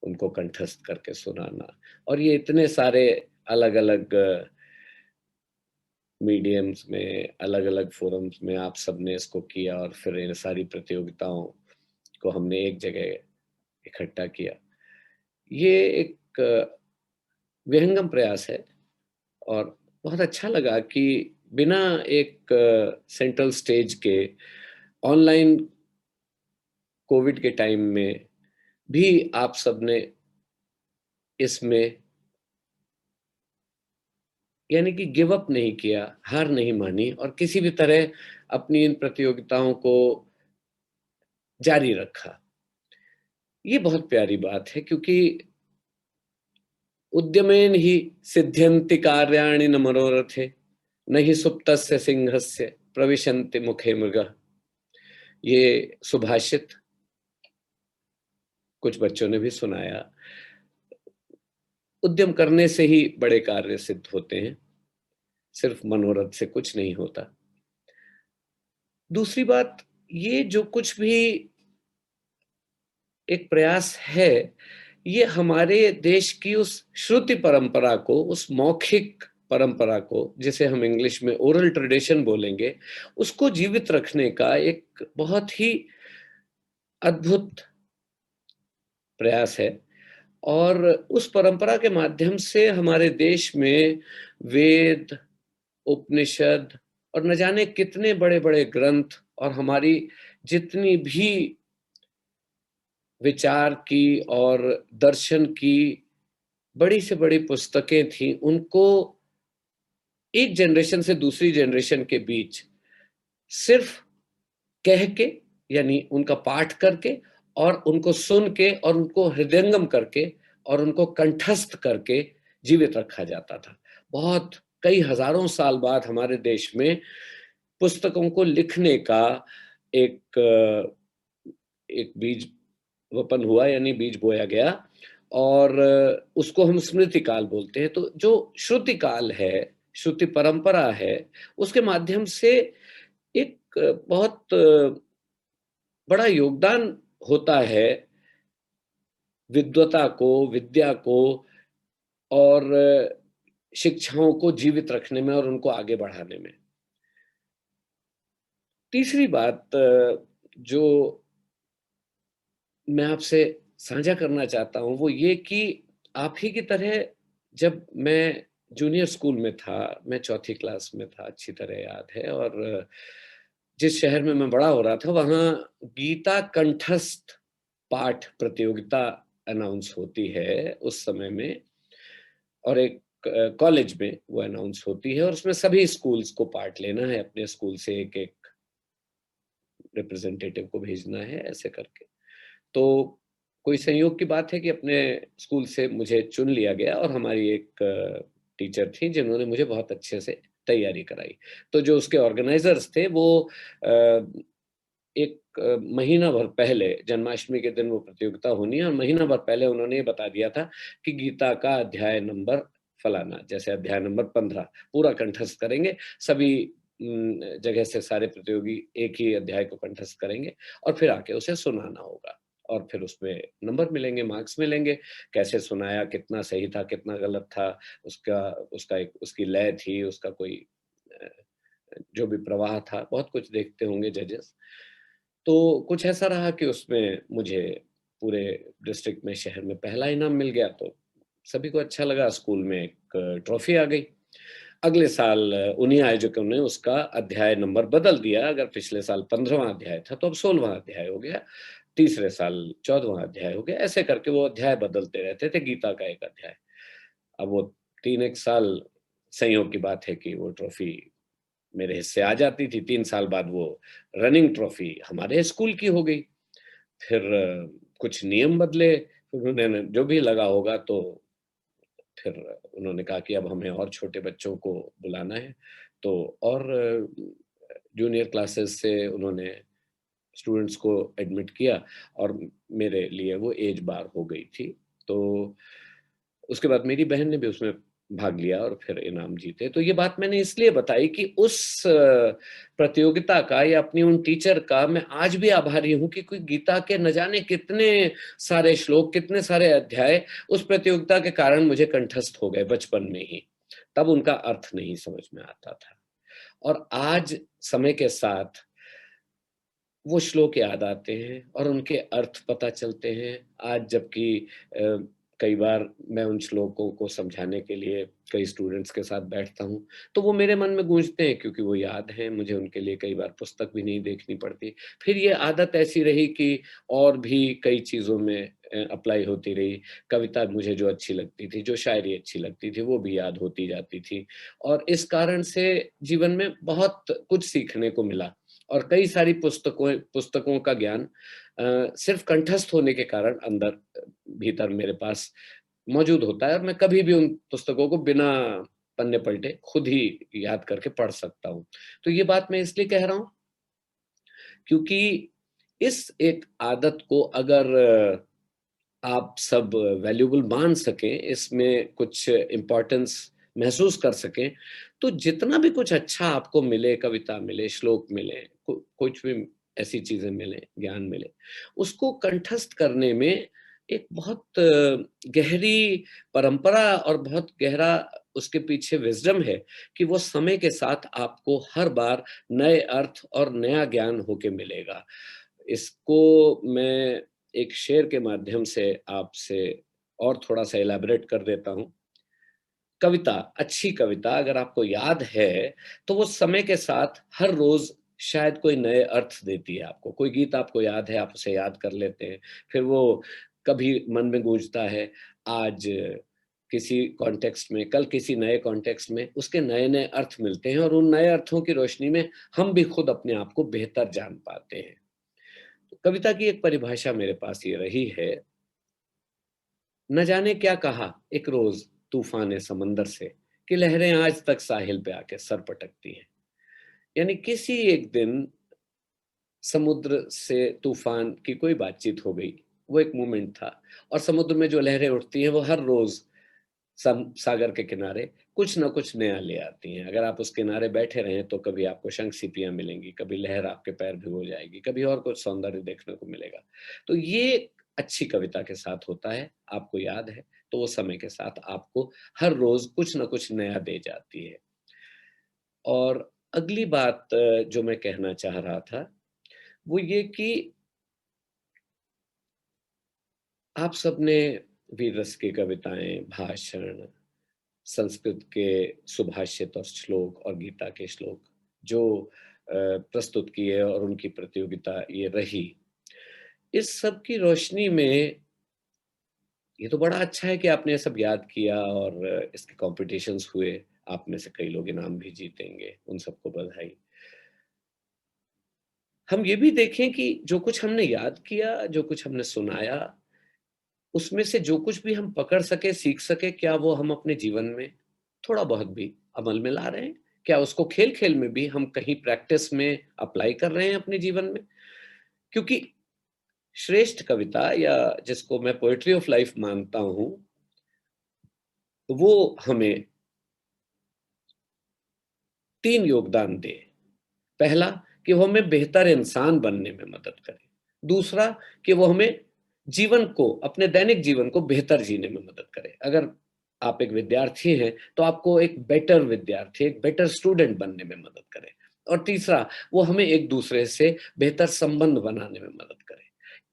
उनको कंठस्थ करके सुनाना, और ये इतने सारे अलग अलग मीडियम्स में, अलग अलग फोरम्स में आप सबने इसको किया, और फिर इन सारी प्रतियोगिताओं को हमने एक जगह इकट्ठा किया। ये एक विहंगम प्रयास है और बहुत अच्छा लगा कि बिना एक सेंट्रल स्टेज के ऑनलाइन कोविड के टाइम में भी आप सबने इसमें यानी कि गिव अप नहीं किया, हार नहीं मानी और किसी भी तरह अपनी इन प्रतियोगिताओं को जारी रखा। ये बहुत प्यारी बात है, क्योंकि उद्यमेन ही सिद्ध्यन्ति कार्याणि न मनोरथे, न ही सुप्तस्य सिंहस्य प्रविशन्ति मुखे मृगः। ये सुभाषित कुछ बच्चों ने भी सुनाया। उद्यम करने से ही बड़े कार्य सिद्ध होते हैं, सिर्फ मनोरथ से कुछ नहीं होता। दूसरी बात, ये जो कुछ भी एक प्रयास है, ये हमारे देश की उस श्रुति परंपरा को, उस मौखिक परंपरा को, जिसे हम इंग्लिश में ओरल ट्रेडिशन बोलेंगे, उसको जीवित रखने का एक बहुत ही अद्भुत प्रयास है। और उस परंपरा के माध्यम से हमारे देश में वेद, उपनिषद और न जाने कितने बड़े बड़े ग्रंथ और हमारी जितनी भी विचार की और दर्शन की बड़ी से बड़ी पुस्तकें थी, उनको एक जनरेशन से दूसरी जनरेशन के बीच सिर्फ कह के, यानी उनका पाठ करके और उनको सुन के और उनको हृदयंगम करके और उनको कंठस्थ करके जीवित रखा जाता था। बहुत कई हजारों साल बाद हमारे देश में पुस्तकों को लिखने का एक बीज वपन हुआ, यानी बीज बोया गया, और उसको हम स्मृति काल बोलते हैं। तो जो श्रुति काल है, श्रुति परंपरा है, उसके माध्यम से एक बहुत बड़ा योगदान होता है विद्वता को, विद्या को और शिक्षाओं को जीवित रखने में और उनको आगे बढ़ाने में। तीसरी बात जो मैं आपसे साझा करना चाहता हूं वो ये कि आप ही की तरह जब मैं जूनियर स्कूल में था, मैं चौथी क्लास में था, अच्छी तरह याद है, और जिस शहर में मैं बड़ा हो रहा था वहाँ गीता कंठस्थ पाठ प्रतियोगिता अनाउंस होती है उस समय में, और एक कॉलेज में वो अनाउंस होती है और उसमें सभी स्कूल्स को पार्ट लेना है, अपने स्कूल से एक एक रिप्रेजेंटेटिव को भेजना है, ऐसे करके। तो कोई संयोग की बात है कि अपने स्कूल से मुझे चुन लिया गया और हमारी एक टीचर थी जिन्होंने मुझे बहुत अच्छे से तैयारी कराई। तो जो उसके ऑर्गेनाइजर्स थे वो एक महीना भर पहले, जन्माष्टमी के दिन वो प्रतियोगिता होनी है, और महीना भर पहले उन्होंने ये बता दिया था कि गीता का अध्याय नंबर फलाना, जैसे अध्याय नंबर 15 पूरा कंठस्थ करेंगे। सभी जगह से सारे प्रतियोगी एक ही अध्याय को कंठस्थ करेंगे और फिर आके उसे सुनाना होगा और फिर उसमें नंबर मिलेंगे, मार्क्स मिलेंगे। कैसे सुनाया, कितना सही था, कितना गलत था, उसकी लय थी, उसका कोई जो भी प्रवाह था, बहुत कुछ देखते होंगे जजेस। तो कुछ ऐसा रहा कि उसमें मुझे पूरे डिस्ट्रिक्ट में, शहर में पहला इनाम मिल गया। तो सभी को अच्छा लगा, स्कूल में एक ट्रॉफी आ गई। अगले साल उन्हीं आयोजकों ने उसका अध्याय नंबर बदल दिया। अगर पिछले साल 15वां अध्याय था तो अब 16वां अध्याय हो गया, तीसरे साल 14वां अध्याय हो गया, ऐसे करके वो अध्याय बदलते रहते थे, गीता का एक अध्याय। अब वो 3 साल संयोग की बात है कि वो ट्रॉफी मेरे हिस्से आ जाती थी। 3 साल बाद वो रनिंग ट्रॉफी हमारे स्कूल की हो गई। फिर कुछ नियम बदले, उन्होंने जो भी लगा होगा, तो फिर उन्होंने कहा कि अब हमें और छोटे बच्चों को बुलाना है। तो और जूनियर क्लासेस से उन्होंने स्टूडेंट्स को एडमिट किया और मेरे लिए वो एज बार हो गई थी। तो उसके बाद मेरी बहन ने भी उसमें भाग लिया और फिर इनाम जीते। तो ये बात मैंने इसलिए बताई कि उस प्रतियोगिता का या अपनी उन टीचर का मैं आज भी आभारी हूं कि कोई गीता के न जाने कितने सारे श्लोक, कितने सारे अध्याय उस प्रतियोगिता के कारण मुझे कंठस्थ हो गए बचपन में ही। तब उनका अर्थ नहीं समझ में आता था और आज समय के साथ वो श्लोक याद आते हैं और उनके अर्थ पता चलते हैं। आज जबकि कई बार मैं उन श्लोकों को समझाने के लिए कई स्टूडेंट्स के साथ बैठता हूँ, तो वो मेरे मन में गूंजते हैं क्योंकि वो याद हैं, मुझे उनके लिए कई बार पुस्तक भी नहीं देखनी पड़ती। फिर ये आदत ऐसी रही कि और भी कई चीज़ों में अप्लाई होती रही। कविता मुझे जो अच्छी लगती थी, जो शायरी अच्छी लगती थी, वो भी याद होती जाती थी और इस कारण से जीवन में बहुत कुछ सीखने को मिला और कई सारी पुस्तकों का ज्ञान सिर्फ कंठस्थ होने के कारण अंदर भीतर मेरे पास मौजूद होता है और मैं कभी भी उन पुस्तकों को बिना पन्ने पलटे खुद ही याद करके पढ़ सकता हूँ। तो ये बात मैं इसलिए कह रहा हूँ क्योंकि इस एक आदत को अगर आप सब वैल्यूबल मान सकें, इसमें कुछ इम्पोर्टेंस महसूस कर सकें, तो जितना भी कुछ अच्छा आपको मिले, कविता मिले, श्लोक मिले, कुछ भी ऐसी चीजें मिले, ज्ञान मिले, उसको कंठस्थ करने में एक बहुत गहरी परंपरा और बहुत गहरा उसके पीछे विजडम है कि वो समय के साथ आपको हर बार नए अर्थ और नया ज्ञान होके मिलेगा। इसको मैं एक शेर के माध्यम से आपसे और थोड़ा सा इलैबोरेट कर देता हूँ। कविता, अच्छी कविता अगर आपको याद है, तो वो समय के साथ हर रोज शायद कोई नए अर्थ देती है आपको। कोई गीत आपको याद है, आप उसे याद कर लेते हैं, फिर वो कभी मन में गूंजता है, आज किसी कॉन्टेक्स्ट में, कल किसी नए कॉन्टेक्स्ट में उसके नए-नए अर्थ मिलते हैं और उन नए अर्थों की रोशनी में हम भी खुद अपने आप को बेहतर जान पाते हैं। तो कविता की एक परिभाषा मेरे पास ये रही है, न जाने क्या कहा एक रोज तूफान समंदर से कि लहरें आज तक साहिल पे आके सर पटकती हैं। यानी किसी एक दिन समुद्र से तूफान की कोई बातचीत हो गई, वो एक मोमेंट था और समुद्र में जो लहरें उठती हैं वो हर रोज सागर के किनारे कुछ ना कुछ नया ले आती हैं। अगर आप उस किनारे बैठे रहें तो कभी आपको शंख सीपियां मिलेंगी, कभी लहर आपके पैर भिगो जाएगी, कभी और कुछ सौंदर्य देखने को मिलेगा। तो ये अच्छी कविता के साथ होता है, आपको याद है तो वो समय के साथ आपको हर रोज कुछ ना कुछ नया दे जाती है। और अगली बात जो मैं कहना चाह रहा था वो ये कि आप सबने वीर रस की कविताएं, भाषण, संस्कृत के सुभाषित और श्लोक और गीता के श्लोक जो प्रस्तुत किए और उनकी प्रतियोगिता ये रही, इस सब की रोशनी में ये तो बड़ा अच्छा है कि आपने ये सब याद किया और इसके कॉम्पिटिशन्स हुए, आप में से कई लोग इनाम भी जीतेंगे, उन सबको बधाई। हम ये भी देखें कि जो कुछ हमने याद किया, जो कुछ हमने सुनाया, उसमें से जो कुछ भी हम पकड़ सके, सीख सके, क्या वो हम अपने जीवन में थोड़ा बहुत भी अमल में ला रहे हैं? क्या उसको खेल-खेल में भी हम कहीं प्रैक्टिस में अप्लाई कर रहे हैं अपने जीवन में? क्योंकि श्रेष्ठ कविता या जिसको मैं पोएट्री ऑफ लाइफ मानता हूं, वो हमें 3 योगदान दे। पहला कि वो हमें बेहतर इंसान बनने में मदद करे। दूसरा कि वो हमें जीवन को, अपने दैनिक जीवन को बेहतर जीने में मदद करे। अगर आप एक विद्यार्थी हैं तो आपको एक बेटर विद्यार्थी, एक बेटर स्टूडेंट बनने में मदद करे। और तीसरा, वो हमें एक दूसरे से बेहतर संबंध बनाने में मदद करे।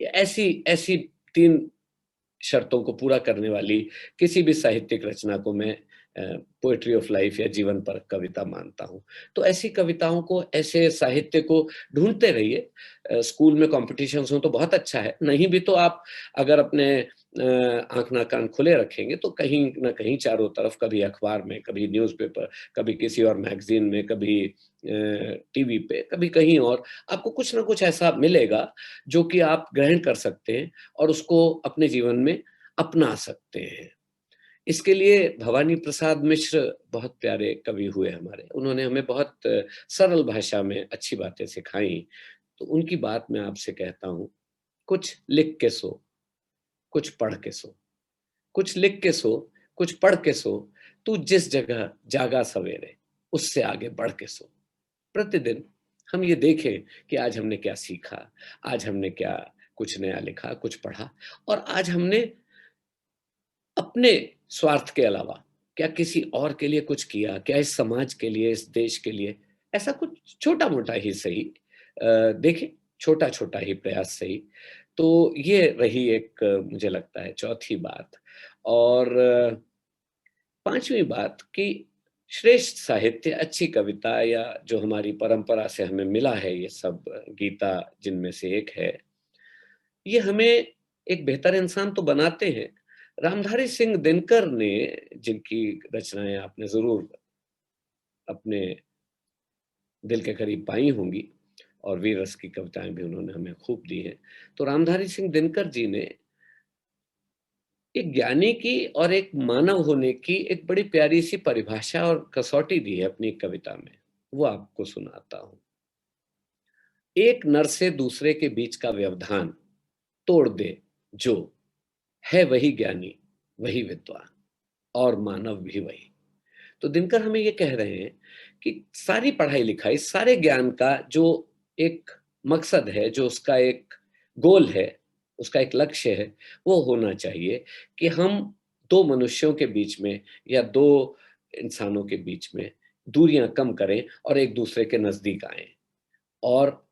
ऐसी 3 शर्तों को पूरा करने वाली किसी भी साहित्यिक रचना को मैं पोएट्री ऑफ लाइफ या जीवन पर कविता मानता हूँ। तो ऐसी कविताओं को, ऐसे साहित्य को ढूंढते रहिए। स्कूल में कॉम्पिटिशन्स हो तो बहुत अच्छा है, नहीं भी तो आप अगर अपने आंख ना कान खुले रखेंगे तो कहीं ना कहीं चारों तरफ, कभी अखबार में, कभी न्यूज़पेपर, कभी किसी और मैगजीन में, कभी टीवी पे, कभी कहीं और, आपको कुछ ना कुछ ऐसा मिलेगा जो कि आप ग्रहण कर सकते हैं और उसको अपने जीवन में अपना सकते हैं। इसके लिए भवानी प्रसाद मिश्र बहुत प्यारे कवि हुए हमारे, उन्होंने हमें बहुत सरल भाषा में अच्छी बातें सिखाई। तो उनकी बात मैं आपसे कहता हूँ, कुछ लिख के सो, कुछ पढ़ के सो, कुछ लिख के सो, कुछ पढ़ के सो, तू जिस जगह जागा सवेरे उससे आगे बढ़ के सो। प्रतिदिन हम ये देखें कि आज हमने क्या सीखा, आज हमने क्या कुछ नया लिखा, कुछ पढ़ा, और आज हमने अपने स्वार्थ के अलावा क्या किसी और के लिए कुछ किया, क्या इस समाज के लिए, इस देश के लिए, ऐसा कुछ छोटा मोटा ही सही, देखें छोटा छोटा ही प्रयास सही, तो ये रही एक मुझे लगता है चौथी बात। और पांचवी बात कि श्रेष्ठ साहित्य, अच्छी कविता या जो हमारी परंपरा से हमें मिला है, ये सब गीता जिनमें से एक है, ये हमें एक बेहतर इंसान तो बनाते हैं। रामधारी सिंह दिनकर ने, जिनकी रचनाएं आपने जरूर अपने दिल के करीब पाई होंगी, और वीर रस की कविताएं भी उन्होंने हमें खूब दी हैं, तो रामधारी सिंह दिनकर जी ने एक ज्ञानी की और एक मानव होने की एक बड़ी प्यारी सी परिभाषा और कसौटी दी है अपनी कविता में। वो आपको सुनाता हूं। एक नर से दूसरे के बीच का व्यवधान तोड़ दे जो, है वही ज्ञानी, वही विद्वान, और मानव भी वही। तो दिनकर हमें ये कह रहे हैं कि सारी पढ़ाई लिखाई, सारे ज्ञान का जो एक मकसद है, जो उसका एक गोल है, उसका एक लक्ष्य है, वो होना चाहिए कि हम दो मनुष्यों के बीच में या दो इंसानों के बीच में दूरियां कम करें और एक दूसरे के नजदीक आए। और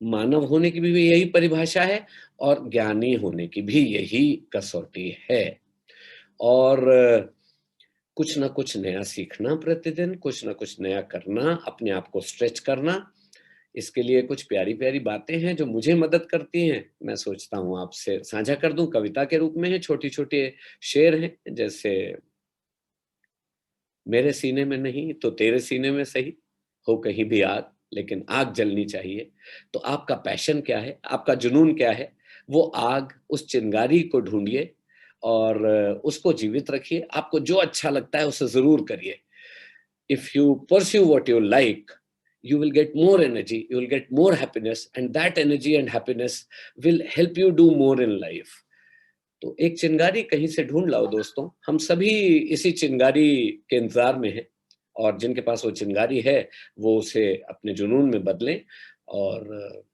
मानव होने की भी यही परिभाषा है और ज्ञानी होने की भी यही कसौटी है। और कुछ ना कुछ नया सीखना प्रतिदिन, कुछ ना कुछ नया करना, अपने आप को स्ट्रेच करना, इसके लिए कुछ प्यारी प्यारी बातें हैं जो मुझे मदद करती हैं। मैं सोचता हूँ आपसे साझा कर दूं, कविता के रूप में है, छोटी छोटे शेर हैं, जैसे मेरे सीने में नहीं तो तेरे सीने में सही, हो कहीं भी आग लेकिन आग जलनी चाहिए। तो आपका पैशन क्या है, आपका जुनून क्या है, वो आग, उस चिंगारी को ढूंढिए और उसको जीवित रखिए। आपको जो अच्छा लगता है उसे जरूर करिए। If you pursue what you like, you will get more energy, you will get more happiness, and that energy and happiness will help you do more in life. तो एक चिंगारी कहीं से ढूंढ लाओ दोस्तों, हम सभी इसी चिंगारी के इंतजार में हैं, और जिनके पास वो चिंगारी है वो उसे अपने जुनून में बदलें। और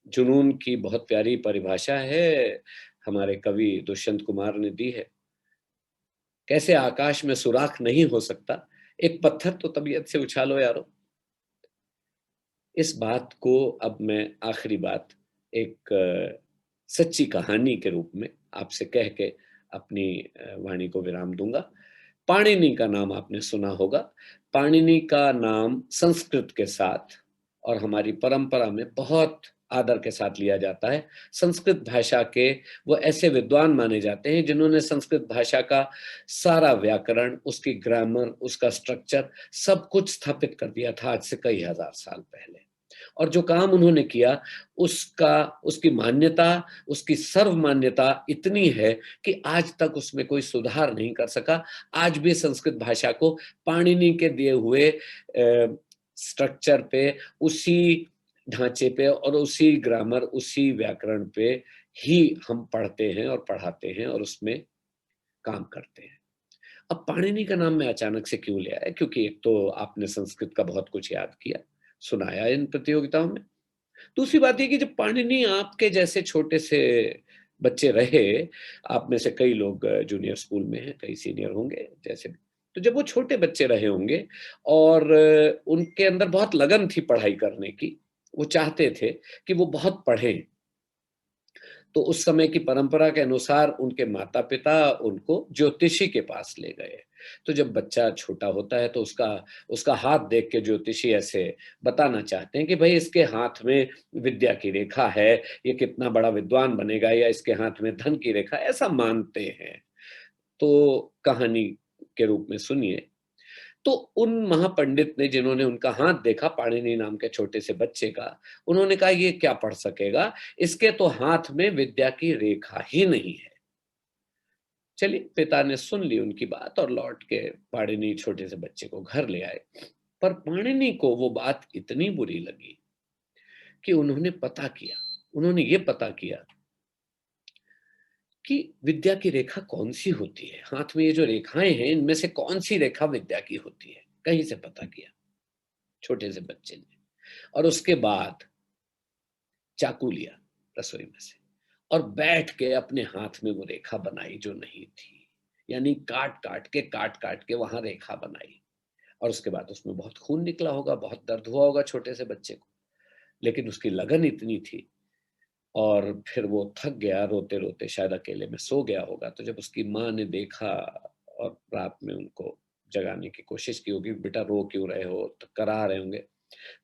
जुनून की बहुत प्यारी परिभाषा है, हमारे कवि दुष्यंत कुमार ने दी है। कैसे आकाश में सुराख नहीं हो सकता, एक पत्थर तो तबीयत से उछालो यारो। इस बात को अब मैं आखिरी बात एक सच्ची कहानी के रूप में आपसे कह के अपनी वाणी को विराम दूंगा। पाणिनि का नाम आपने सुना होगा। पाणिनि का नाम संस्कृत के साथ और हमारी परंपरा में बहुत आदर के साथ लिया जाता है। संस्कृत भाषा के वो ऐसे विद्वान माने जाते हैं जिन्होंने संस्कृत भाषा का सारा व्याकरण, उसकी ग्रामर, उसका स्ट्रक्चर सब कुछ स्थापित कर दिया था आज से कई हजार साल पहले। और जो काम उन्होंने किया उसकी मान्यता, उसकी सर्व मान्यता इतनी है कि आज तक उसमें कोई सुधार नहीं कर सका। आज भी संस्कृत भाषा को पाणिनि के दिए हुए स्ट्रक्चर पे, उसी ढांचे पे और उसी ग्रामर, उसी व्याकरण पे ही हम पढ़ते हैं और पढ़ाते हैं और उसमें काम करते हैं। अब पाणिनि का नाम मैं अचानक से क्यों ले आया, क्योंकि एक तो आपने संस्कृत का बहुत कुछ याद किया, सुनाया इन प्रतियोगिताओं में। दूसरी बात ये कि जब पाणिनि आपके जैसे छोटे से बच्चे रहे, आप में से कई लोग जूनियर स्कूल में हैं, कई सीनियर होंगे जैसे भी, तो जब वो छोटे बच्चे रहे होंगे और उनके अंदर बहुत लगन थी पढ़ाई करने की, वो चाहते थे कि वो बहुत पढ़ें, तो उस समय की परंपरा के अनुसार उनके माता पिता उनको ज्योतिषी के पास ले गए। तो जब बच्चा छोटा होता है तो उसका हाथ देख के ज्योतिषी ऐसे बताना चाहते हैं कि भाई इसके हाथ में विद्या की रेखा है, ये कितना बड़ा विद्वान बनेगा, या इसके हाथ में धन की रेखा, ऐसा मानते हैं। तो कहानी के रूप में सुनिए। तो उन महापंडित ने, जिन्होंने उनका हाथ देखा पाणिनि नाम के छोटे से बच्चे का, उन्होंने कहा ये क्या पढ़ सकेगा, इसके तो हाथ में विद्या की रेखा ही नहीं है। चलिए, पिता ने सुन ली उनकी बात और लौट के पाणिनि छोटे से बच्चे को घर ले आए। पर पाणिनि को वो बात इतनी बुरी लगी कि उन्होंने ये पता किया कि विद्या की रेखा कौन सी होती है, हाथ में ये जो रेखाएं हैं इनमें से कौन सी रेखा विद्या की होती है, कहीं से पता किया छोटे से बच्चे ने। और उसके बाद चाकू लिया रसोई में से और बैठ के अपने हाथ में वो रेखा बनाई जो नहीं थी, यानी काट काट के वहां रेखा बनाई। और उसके बाद उसमें बहुत खून निकला होगा, बहुत दर्द हुआ होगा छोटे से बच्चे को, लेकिन उसकी लगन इतनी थी और फिर वो थक गया रोते रोते, शायद अकेले में सो गया होगा। तो जब उसकी माँ ने देखा और रात में उनको जगाने की कोशिश की होगी, बेटा रो क्यों रहे हो, तो करा रहे होंगे,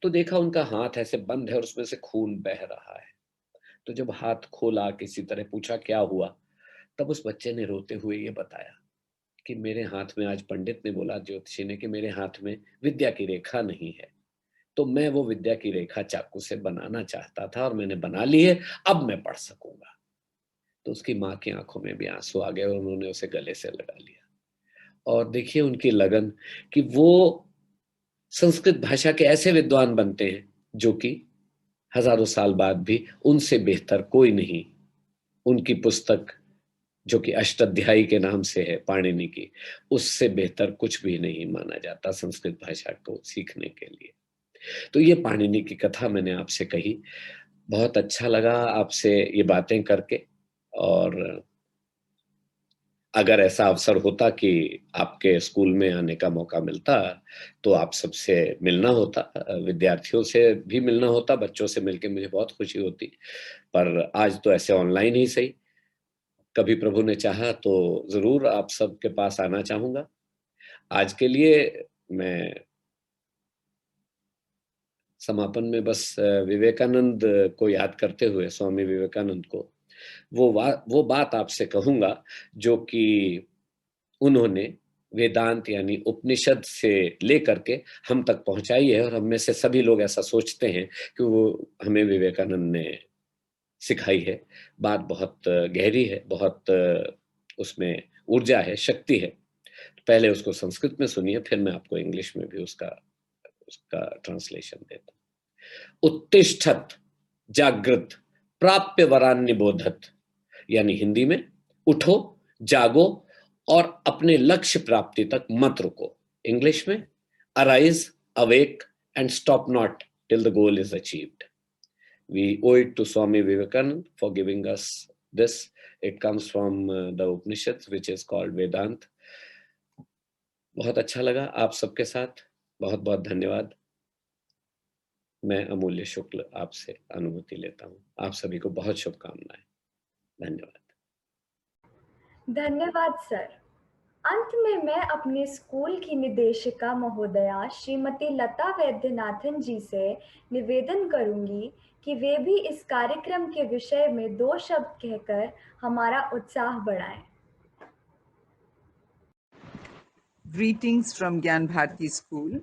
तो देखा उनका हाथ ऐसे बंद है और उसमें से खून बह रहा है। तो जब हाथ खोला, किसी तरह पूछा क्या हुआ, तब उस बच्चे ने रोते हुए ये बताया कि मेरे हाथ में, आज पंडित ने बोला, ज्योतिषी ने, कि मेरे हाथ में विद्या की रेखा नहीं है, तो मैं वो विद्या की रेखा चाकू से बनाना चाहता था और मैंने बना ली है, अब मैं पढ़ सकूंगा। तो उसकी माँ की आंखों में भी आंसू आ गए और उन्होंने उसे गले से लगा लिया। और देखिए उनकी लगन कि वो संस्कृत भाषा के ऐसे विद्वान बनते हैं जो कि हजारों साल बाद भी उनसे बेहतर कोई नहीं। उनकी पुस्तक जो कि अष्टाध्यायी के नाम से है, पाणिनि की, उससे बेहतर कुछ भी नहीं माना जाता संस्कृत भाषा को सीखने के लिए। तो ये पाणिनि की कथा मैंने आपसे कही। बहुत अच्छा लगा आपसे ये बातें करके, और अगर ऐसा अवसर होता कि आपके स्कूल में आने का मौका मिलता तो आप सबसे मिलना होता, विद्यार्थियों से भी मिलना होता, बच्चों से मिलके मुझे बहुत खुशी होती। पर आज तो ऐसे ऑनलाइन ही सही, कभी प्रभु ने चाहा तो ज़रूर आप सबके पास आना चाहूँगा। आज के लिए मैं समापन में बस विवेकानंद को याद करते हुए, स्वामी विवेकानंद को, वो बात आपसे कहूँगा जो कि उन्होंने वेदांत यानी उपनिषद से लेकर के हम तक पहुँचाई है, और हम में से सभी लोग ऐसा सोचते हैं कि वो हमें विवेकानंद ने सिखाई है। बात बहुत गहरी है, बहुत उसमें ऊर्जा है, शक्ति है। पहले उसको संस्कृत में सुनिए, फिर मैं आपको इंग्लिश में भी उसका ट्रांसलेशन देता हूँ। उत्तिष्ठत जागृत प्राप्य वरान निबोधत, यानी हिंदी में उठो, जागो और अपने लक्ष्य प्राप्ति तक मत रुको। इंग्लिश में arise, awake and stop not till the goal is achieved. We owe it to Swami Vivekananda for giving us this. It comes from the Upanishads, which is called Vedant. बहुत अच्छा लगा आप सबके साथ, बहुत बहुत धन्यवाद। मैं अमूल्य शुक्ल आपसे अनुमति लेता हूँ। आप सभी को बहुत शुभकामनाएं। धन्यवाद। धन्यवाद सर। अंत में मैं अपने स्कूल की निदेशिका महोदया श्रीमती लता वैद्यनाथन जी से निवेदन करूंगी कि वे भी इस कार्यक्रम के विषय में 2 शब्द कहकर हमारा उत्साह बढ़ाएं। Greetings from Gyan Bharati School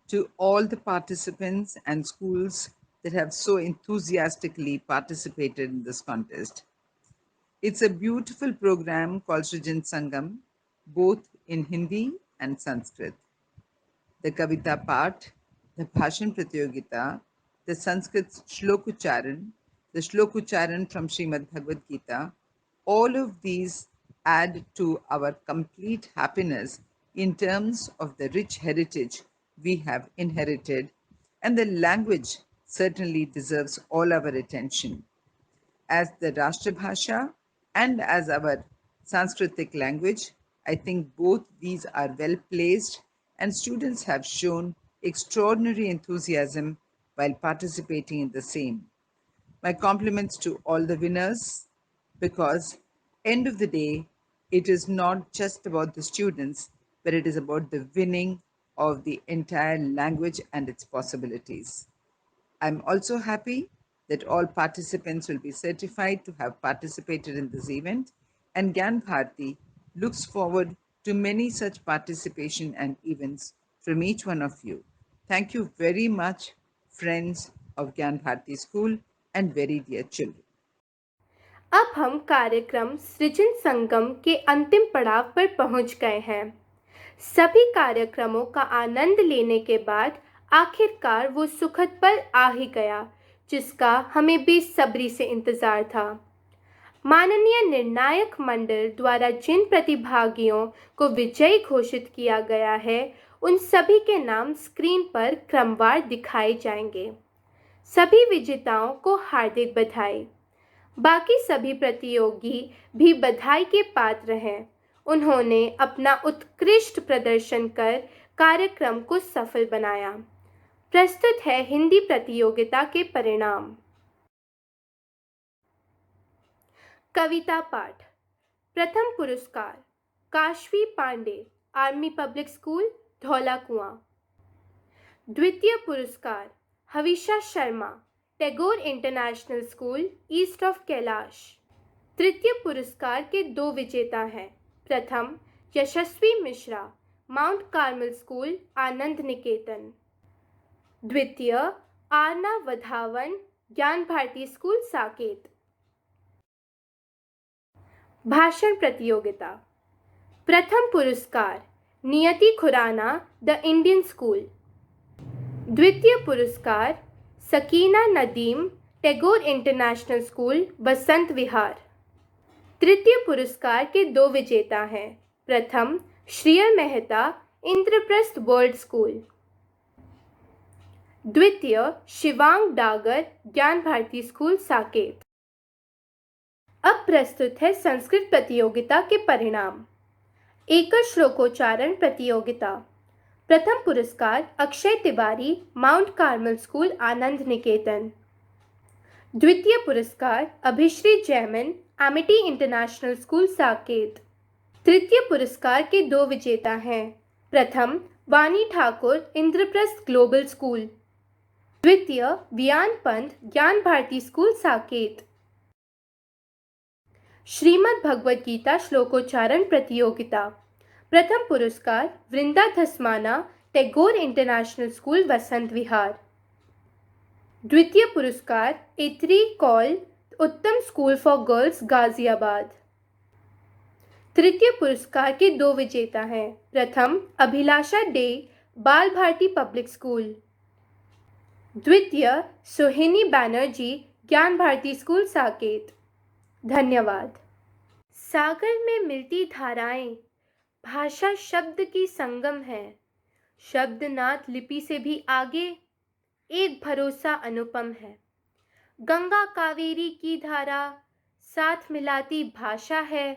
to all the participants and schools that have so enthusiastically participated in this contest. It's a beautiful program called Srijan Sangam, both in Hindi and Sanskrit. The Kavita part, the Bhashan Pratyogita, the Sanskrit Shlokucharan, the Shlokucharan from Srimad Bhagavad Gita, all of these add to our complete happiness in terms of the rich heritage we have inherited, and the language certainly deserves all our attention. As the Rashtra Bhasha and as our Sanskritic language, I think both these are well placed, and students have shown extraordinary enthusiasm while participating in the same. My compliments to all the winners, because end of the day, it is not just about the students, but it is about the winning of the entire language and its possibilities. I'm also happy that all participants will be certified to have participated in this event, and Gyan Bharati looks forward to many such participation and events from each one of you. Thank you very much, friends of Gyan Bharati School and very dear children. अब हम कार्यक्रम सृजन संगम के अंतिम पड़ाव पर पहुंच गए हैं। सभी कार्यक्रमों का आनंद लेने के बाद आखिरकार वो सुखद पल आ ही गया, जिसका हमें बेसब्री से इंतजार था। माननीय निर्णायक मंडल द्वारा जिन प्रतिभागियों को विजयी घोषित किया गया है, उन सभी के नाम स्क्रीन पर क्रमवार दिखाए जाएंगे। सभी विजेताओं को हार्दिक बधाई। बाकी सभी प्रतियोगी भी बधाई के पात्र हैं। उन्होंने अपना उत्कृष्ट प्रदर्शन कर कार्यक्रम को सफल बनाया। प्रस्तुत है हिंदी प्रतियोगिता के परिणाम। कविता पाठ। प्रथम पुरस्कार Kashvi Pandey, army public school, Dhaula Kuan. द्वितीय पुरस्कार Havisha Sharma, Tagore International School, East of Kailash. तृतीय पुरस्कार के 2 विजेता हैं। प्रथम Yashasvi Mishra, Mount Carmel School, Anand Niketan. द्वितीय आरना वधावन, ज्ञान भारती स्कूल, साकेत। भाषण प्रतियोगिता। प्रथम पुरस्कार नियति खुराना, द इंडियन स्कूल। द्वितीय पुरस्कार सकीना नदीम, टैगोर इंटरनेशनल स्कूल, बसंत विहार। तृतीय पुरस्कार के 2 विजेता हैं। प्रथम श्रियल मेहता, इंद्रप्रस्थ वर्ल्ड स्कूल। द्वितीय शिवांग डागर, ज्ञान भारती स्कूल, साकेत। अब प्रस्तुत है संस्कृत प्रतियोगिता के परिणाम। एकल श्लोकोच्चारण प्रतियोगिता। प्रथम पुरस्कार Akshay Tiwari, Mount Carmel School, Anand Niketan. द्वितीय पुरस्कार Abhishree Jaimin, Amity International School, Saket. तृतीय पुरस्कार के 2 विजेता हैं। प्रथम वानी ठाकुर, इंद्रप्रस्थ ग्लोबल स्कूल। द्वितीय वियान पंत, ज्ञान भारती स्कूल, साकेत। श्रीमद् भगवद गीता श्लोकोच्चारण प्रतियोगिता। प्रथम पुरस्कार वृंदा धस्माना, टैगोर इंटरनेशनल स्कूल, वसंत विहार। द्वितीय पुरस्कार इत्री कौल, उत्तम स्कूल फॉर गर्ल्स, गाजियाबाद। तृतीय पुरस्कार के 2 विजेता हैं। प्रथम अभिलाषा डे, बाल भारती पब्लिक स्कूल। द्वितीय सोहिनी बैनर्जी, ज्ञान भारती स्कूल, साकेत। धन्यवाद। सागर में मिलती धाराएं, भाषा शब्द की संगम है। शब्द नाथ लिपि से भी आगे, एक भरोसा अनुपम है। गंगा कावेरी की धारा साथ मिलाती भाषा है।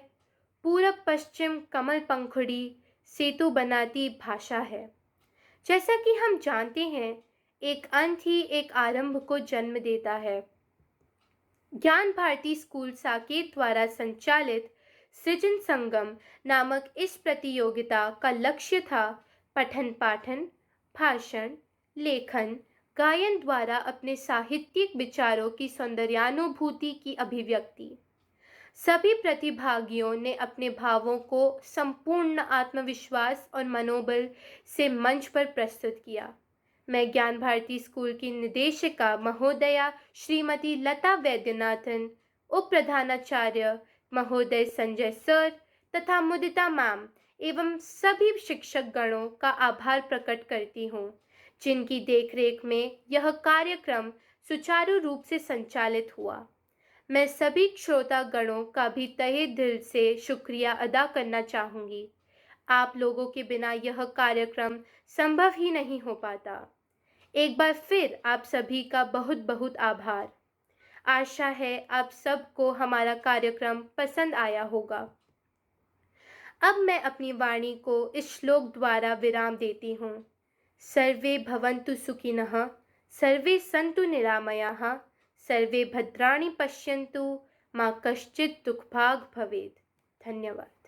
पूरब पश्चिम कमल पंखुड़ी सेतु बनाती भाषा है। जैसा कि हम जानते हैं, एक अंत ही एक आरंभ को जन्म देता है। ज्ञान भारती स्कूल साकेत द्वारा संचालित सृजन संगम नामक इस प्रतियोगिता का लक्ष्य था पठन पाठन, भाषण, लेखन, गायन द्वारा अपने साहित्यिक विचारों की सौंदर्यानुभूति की अभिव्यक्ति। सभी प्रतिभागियों ने अपने भावों को संपूर्ण आत्मविश्वास और मनोबल से मंच पर प्रस्तुत किया। मैं ज्ञान भारती स्कूल की निदेशिका महोदया श्रीमती लता वैद्यनाथन, उप प्रधानाचार्य महोदय संजय सर तथा मुदिता मैम एवं सभी शिक्षक गणों का आभार प्रकट करती हूँ, जिनकी देखरेख में यह कार्यक्रम सुचारू रूप से संचालित हुआ। मैं सभी श्रोता गणों का भी तहे दिल से शुक्रिया अदा करना चाहूँगी। आप लोगों के बिना यह कार्यक्रम संभव ही नहीं हो पाता। एक बार फिर आप सभी का बहुत बहुत आभार। आशा है आप सबको हमारा कार्यक्रम पसंद आया होगा। अब मैं अपनी वाणी को इस श्लोक द्वारा विराम देती हूँ। सर्वे भवन्तु सुखिनः, सर्वे सन्तु निरामयाः, सर्वे भद्राणि पश्यन्तु, मा कश्चित् दुःखभाग् भवेत्। धन्यवाद।